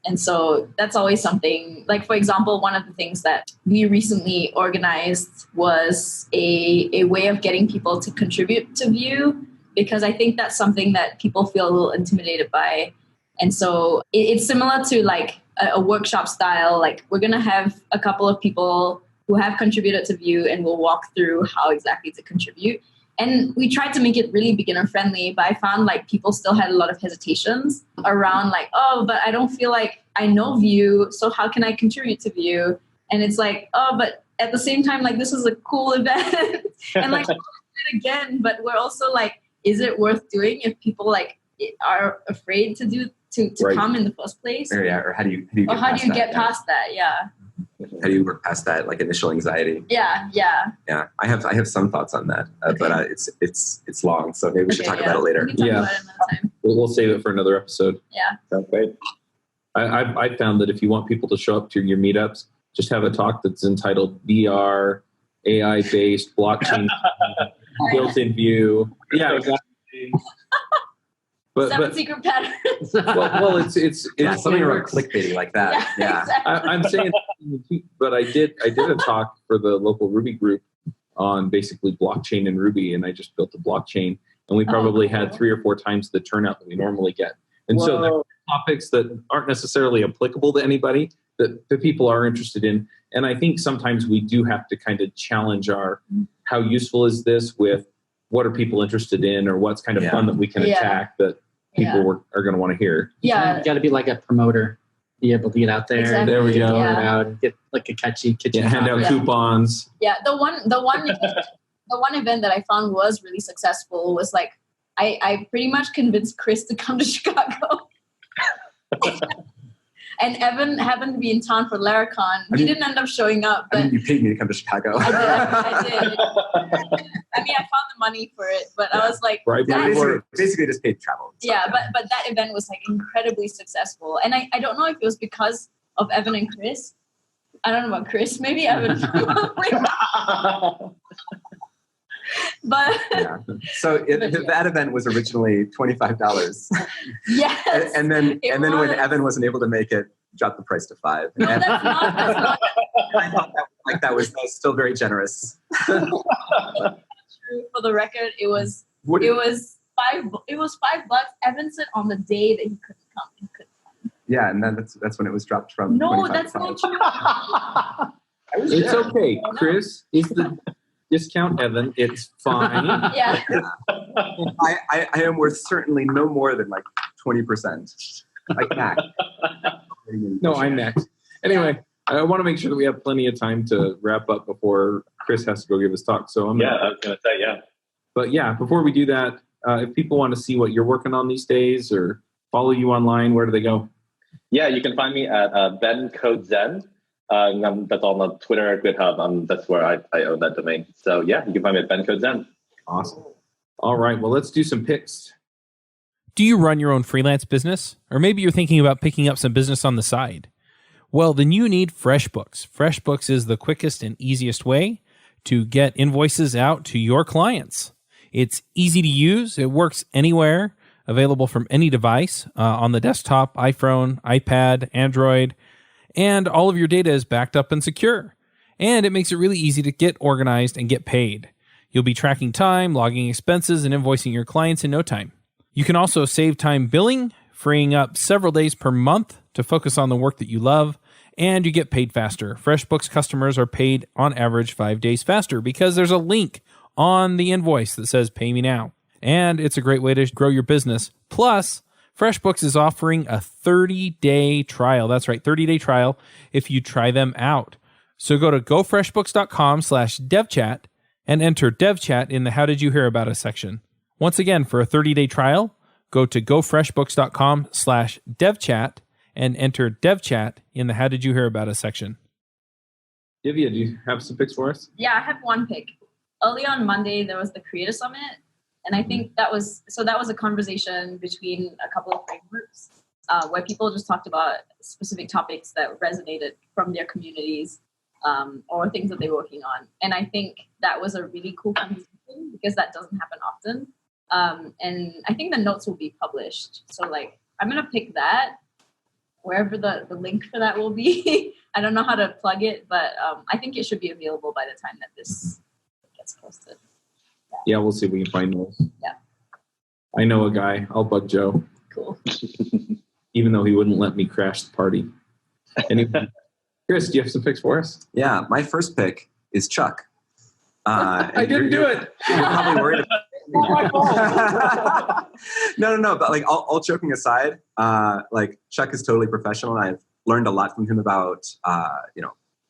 S4: And so that's always something, like, for example, one of the things that we recently organized was a way of getting people to contribute to Vue, because I think that's something that people feel a little intimidated by. And so it's similar to like a workshop style. Like, we're going to have a couple of people who have contributed to Vue, and we'll walk through how exactly to contribute. And we tried to make it really beginner friendly, but I found like people still had a lot of hesitations around like, oh, but I don't feel like I know Vue, so how can I contribute to Vue? And it's like, oh, but at the same time, like, this is a cool event. And like, we'll do it again, but we're also like, is it worth doing if people like are afraid to come in the first place?
S3: Or how do you
S4: get past that? Yeah.
S3: How do you work past that like initial anxiety?
S4: Yeah.
S3: I have some thoughts on that, but it's long, so maybe we should talk about it later.
S4: We can talk about it another time.
S1: We'll save it for another episode.
S4: Yeah.
S1: Sounds great. I found that if you want people to show up to your meetups, just have a talk that's entitled VR, AI-based blockchain, built-in Vue. Yeah, exactly.
S4: Seven secret patterns.
S1: well, it's
S3: something around clickbaity like that. Yeah.
S4: Exactly.
S1: I'm saying, but I did a talk for the local Ruby group on basically blockchain and Ruby, and I just built a blockchain, and we probably had 3 or 4 times the turnout that we normally get. And so there are topics that aren't necessarily applicable to anybody that the people are interested in. And I think sometimes we do have to kind of challenge how useful is this with what are people interested in, or what's kind of fun that we can attack that people are going to want to hear.
S2: Yeah. You got to be like a promoter, be able to get out there.
S4: Exactly.
S1: There we go.
S2: Out, get like a catchy kitchen.
S1: Hand out coupons.
S4: Yeah. The one event that I found was really successful was like, I pretty much convinced Chris to come to Chicago. And Evan happened to be in town for Laracon. He didn't end up showing up. But
S3: you paid me to come to Chicago.
S4: I did. I mean, I found the money for it, but I was like,
S3: basically just paid travel.
S4: Yeah, but that event was like incredibly successful. And I don't know if it was because of Evan and Chris. I don't know about Chris. Maybe Evan. But
S3: so that event was originally $25.
S4: Yes.
S3: And then when Evan wasn't able to make it, dropped the price to $5.
S4: No, that's not.
S3: I thought that was still very generous.
S4: True. For the record, it was $5. It was $5. Evan said on the day that he couldn't come.
S3: Yeah, and then that's when it was dropped from.
S4: No, that's not true.
S1: It's okay, Chris. Is the discount Evan? It's fine.
S4: Yeah.
S3: I am worth certainly no more than like 20%. Like Mac.
S1: No, I'm next. Anyway, I want to make sure that we have plenty of time to wrap up before Chris has to go give his talk. So I was
S5: going to say, yeah.
S1: But yeah, before we do that, if people want to see what you're working on these days or follow you online, where do they go?
S5: Yeah, you can find me at BenCodeZen. That's all on Twitter, GitHub. That's where I own that domain. So yeah, you can find me at BenCodeZen.
S1: Awesome. All right, well, let's do some picks.
S6: Do you run your own freelance business? Or maybe you're thinking about picking up some business on the side? Well, then you need FreshBooks. FreshBooks is the quickest and easiest way to get invoices out to your clients. It's easy to use. It works anywhere, available from any device, on the desktop, iPhone, iPad, Android, and all of your data is backed up and secure. And it makes it really easy to get organized and get paid. You'll be tracking time, logging expenses, and invoicing your clients in no time. You can also save time billing, freeing up several days per month to focus on the work that you love, and you get paid faster. FreshBooks customers are paid on average 5 days faster because there's a link on the invoice that says pay me now. And it's a great way to grow your business. Plus, FreshBooks is offering a 30-day trial. That's right, 30-day trial if you try them out. So go to gofreshbooks.com/devchat and enter devchat in the How Did You Hear About Us section. Once again, for a 30-day trial, go to gofreshbooks.com/devchat and enter dev chat in the How Did You Hear About Us section.
S1: Divya, do you have some picks for us?
S4: Yeah, I have one pick. Early on Monday, there was the Creator Summit. And I think that was a conversation between a couple of frameworks where people just talked about specific topics that resonated from their communities or things that they're working on. And I think that was a really cool conversation because that doesn't happen often. And I think the notes will be published. So like, I'm going to pick that wherever the link for that will be. I don't know how to plug it, but I think it should be available by the time that this gets posted.
S1: Yeah, we'll see if we can find those.
S4: Yeah.
S1: I know a guy. I'll bug Joe.
S4: Cool.
S1: Even though he wouldn't let me crash the party. Anyway, Chris, do you have some picks for us?
S3: Yeah, my first pick is Chuck.
S1: I didn't do it.
S3: You're probably worried about No. But like all joking aside, like Chuck is totally professional, and I've learned a lot from him about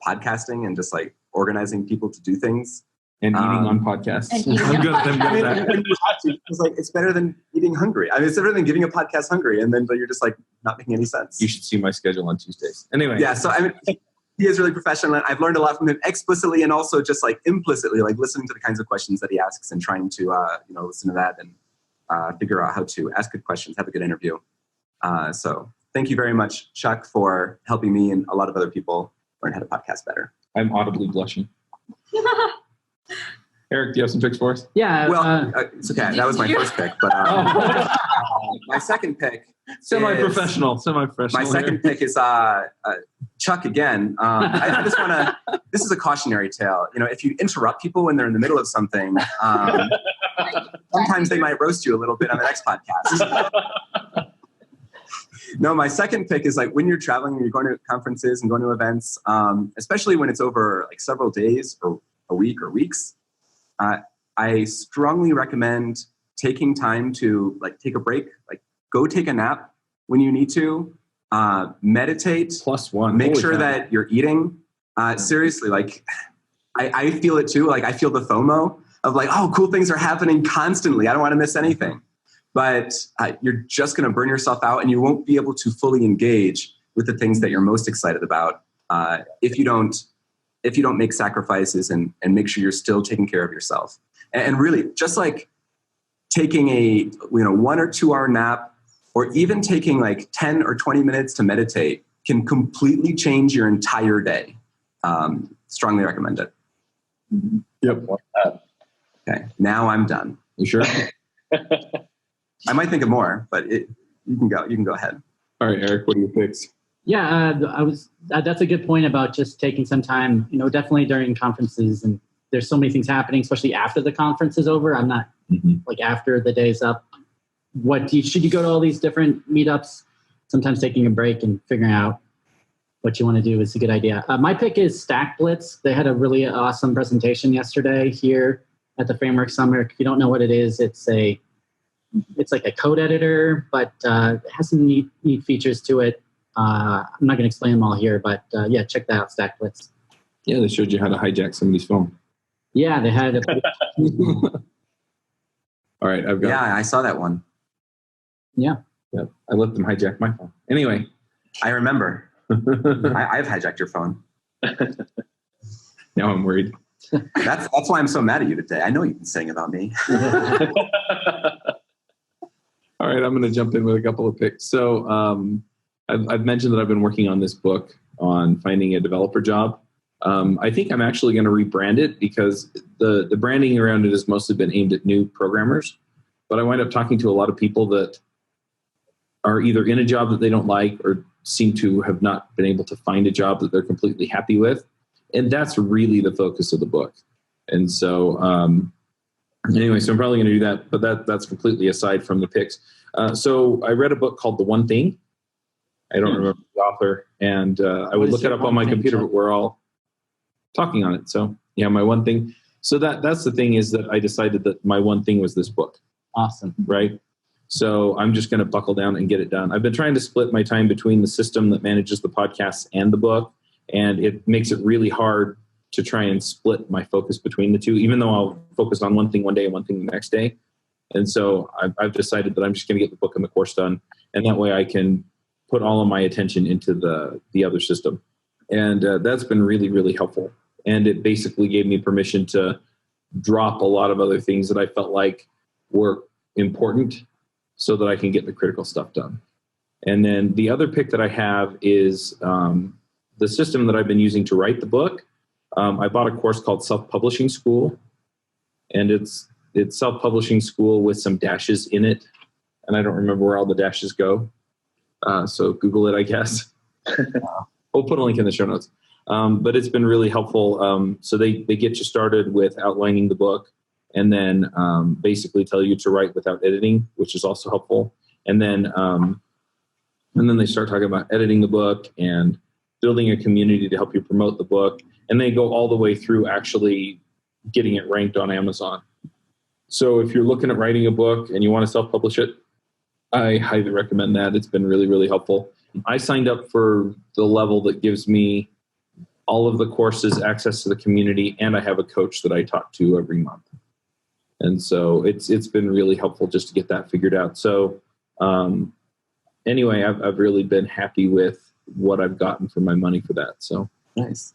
S3: podcasting and just like organizing people to do things.
S1: And eating on podcasts. I'm good at that.
S3: It's like, it's better than eating hungry. I mean, it's better than giving a podcast hungry, and then you're just like not making any sense.
S1: You should see my schedule on Tuesdays. Anyway.
S3: Yeah, so I mean, he is really professional, and I've learned a lot from him explicitly and also just like implicitly, like listening to the kinds of questions that he asks and trying to listen to that and figure out how to ask good questions, have a good interview. So thank you very much, Chuck, for helping me and a lot of other people learn how to podcast better.
S1: I'm audibly blushing. Eric, do you have some picks for us?
S2: Yeah.
S3: Well, it's okay. That was my first pick, but my second pick,
S1: semi-professional.
S3: My second pick is Chuck again. I just want to. This is a cautionary tale. If you interrupt people when they're in the middle of something, sometimes they might roast you a little bit on the next podcast. No, my second pick is like when you're traveling and you're going to conferences and going to events, especially when it's over like several days or a week or weeks. I strongly recommend taking time to like take a break, like go take a nap when you need to, meditate,
S1: +1,
S3: make sure that you're eating. Seriously, like I feel it too. Like I feel the FOMO of like, oh, cool things are happening constantly. I don't want to miss anything. But you're just going to burn yourself out and you won't be able to fully engage with the things that you're most excited about if you don't make sacrifices and make sure you're still taking care of yourself. And really, just like taking a 1 or 2 hour nap or even taking like 10 or 20 minutes to meditate can completely change your entire day. Strongly recommend it.
S1: Yep.
S3: Okay, now I'm done.
S1: You sure?
S3: I might think of more, but you can go ahead.
S1: All right, Eric, what are your picks?
S2: Yeah, that's a good point about just taking some time, definitely during conferences, and there's so many things happening, especially after the conference is over. I'm not like after the day's up. Should you go to all these different meetups? Sometimes taking a break and figuring out what you want to do is a good idea. My pick is Stack Blitz. They had a really awesome presentation yesterday here at the Framework Summit. If you don't know what it is, it's like a code editor, but it has some neat features to it. I'm not going to explain them all here, but yeah, check that out, Stack Blitz.
S1: Yeah, they showed you how to hijack somebody's phone.
S2: Yeah, they had
S1: All right, I've got.
S3: Yeah, I saw that one.
S2: Yeah.
S1: I let them hijack my phone. Anyway.
S3: I remember. I've hijacked your phone.
S1: Now I'm worried.
S3: That's why I'm so mad at you today. I know you've been saying about me.
S1: All right, I'm going to jump in with a couple of picks. So I've mentioned that I've been working on this book on finding a developer job. I think I'm actually going to rebrand it because the branding around it has mostly been aimed at new programmers. But I wind up talking to a lot of people that are either in a job that they don't like or seem to have not been able to find a job that they're completely happy with. And that's really the focus of the book. And so anyway, so I'm probably going to do that, but that's completely aside from the picks. So I read a book called The One Thing. I don't remember the author, and I would look it up on my computer, but we're all talking on it. So yeah, my one thing. So that's the thing is that I decided that my one thing was this book.
S2: Awesome.
S1: Right? So I'm just going to buckle down and get it done. I've been trying to split my time between the system that manages the podcasts and the book, and it makes it really hard to try and split my focus between the two, even though I'll focus on one thing one day and one thing the next day. And so I've decided that I'm just going to get the book and the course done, and that way I can put all of my attention into the other system. And that's been really, really helpful. And it basically gave me permission to drop a lot of other things that I felt like were important so that I can get the critical stuff done. And then the other pick that I have is the system that I've been using to write the book. I bought a course called Self-Publishing School, and it's Self-Publishing School with some dashes in it. And I don't remember where all the dashes go. So Google it, I guess. We'll put a link in the show notes. But it's been really helpful. So they get you started with outlining the book, and then basically tell you to write without editing, which is also helpful. And then they start talking about editing the book and building a community to help you promote the book. And they go all the way through actually getting it ranked on Amazon. So if you're looking at writing a book and you want to self-publish it, I highly recommend that. It's been really, really helpful. I signed up for the level that gives me all of the courses, access to the community, and I have a coach that I talk to every month. And so it's been really helpful just to get that figured out. So anyway, I've really been happy with what I've gotten for my money for that. So
S3: nice.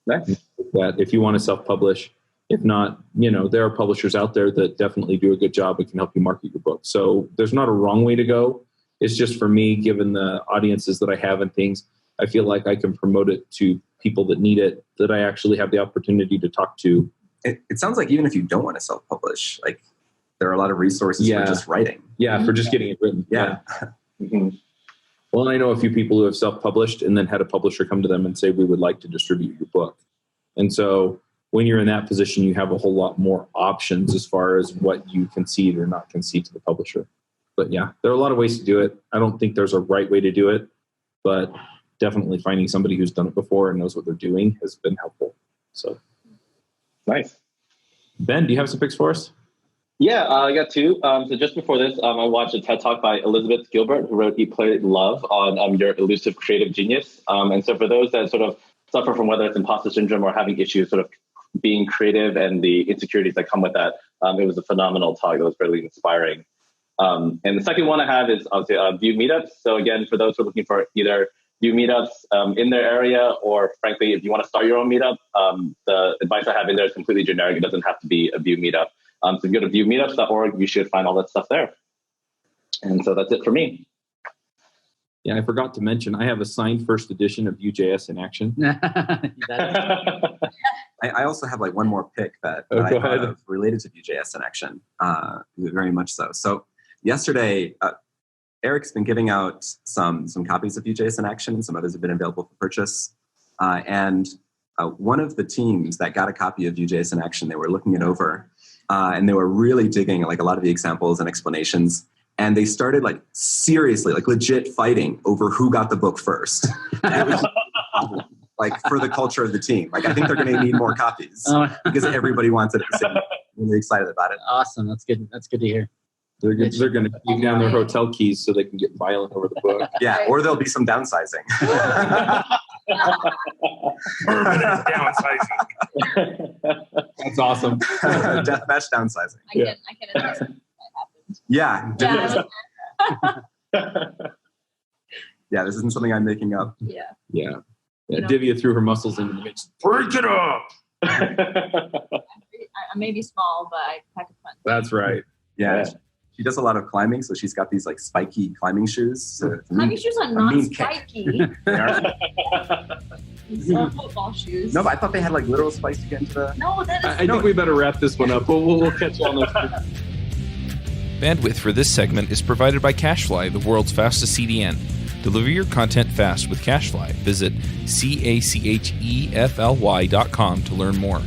S1: That if you want to self-publish, if not, there are publishers out there that definitely do a good job and can help you market your book. So there's not a wrong way to go. It's just for me, given the audiences that I have and things, I feel like I can promote it to people that need it, that I actually have the opportunity to talk to.
S3: It sounds like even if you don't want to self-publish, like there are a lot of resources for just writing.
S1: Yeah, for just getting it written.
S3: Yeah.
S1: Mm-hmm. Well, I know a few people who have self-published and then had a publisher come to them and say, we would like to distribute your book. And so when you're in that position, you have a whole lot more options as far as what you concede or not concede to the publisher. But yeah, there are a lot of ways to do it. I don't think there's a right way to do it, but definitely finding somebody who's done it before and knows what they're doing has been helpful. So
S5: nice.
S1: Ben, do you have some picks for us?
S5: Yeah, I got two. So just before this, I watched a TED Talk by Elizabeth Gilbert, who wrote Eat, Play, Love on your elusive creative genius. And so for those that sort of suffer from whether it's imposter syndrome or having issues sort of being creative and the insecurities that come with that, it was a phenomenal talk that was really inspiring. And the second one I have is obviously Vue meetups. So again, for those who are looking for either Vue meetups in their area, or frankly, if you want to start your own meetup, the advice I have in there is completely generic. It doesn't have to be a Vue meetup. So if you go to vuemeetups.org, you should find all that stuff there. And so that's it for me.
S1: Yeah, I forgot to mention, I have a signed first edition of Vue.js in action.
S3: I also have like one more pick that I thought of related to Vue.js in action, very much so. So yesterday, Eric's been giving out some copies of Vue.js in action, and some others have been available for purchase. And one of the teams that got a copy of Vue.js in action, they were looking it over, and they were really digging like a lot of the examples and explanations. And they started like seriously, like legit fighting over who got the book first. It was like for the culture of the team. Like I think they're going to need more copies because everybody wants it at the same time. I'm really excited about it.
S2: Awesome. That's good. That's good to hear.
S1: They're going to take down their hotel keys so they can get violent over the book.
S3: Yeah, or there'll be some downsizing.
S1: Permanent downsizing. That's awesome.
S3: Deathmatch downsizing.
S4: I can attest that happened.
S3: Yeah.
S4: Yeah.
S3: Yeah, this isn't something I'm making up.
S4: Yeah.
S1: Divya threw her muscles into the mix. Break it up!
S4: I may be small, but I pack a punch.
S1: That's right.
S3: Yeah. She does a lot of climbing, so she's got these like spiky climbing shoes. So
S4: climbing shoes are not spiky. These are football shoes.
S3: No, but I thought they had like literal spikes to get into the...
S4: No, that is...
S1: I think we better wrap this one up. We'll catch you on those.
S6: Bandwidth for this segment is provided by CacheFly, the world's fastest CDN. Deliver your content fast with CacheFly. Visit CACHEFLY.com to learn more.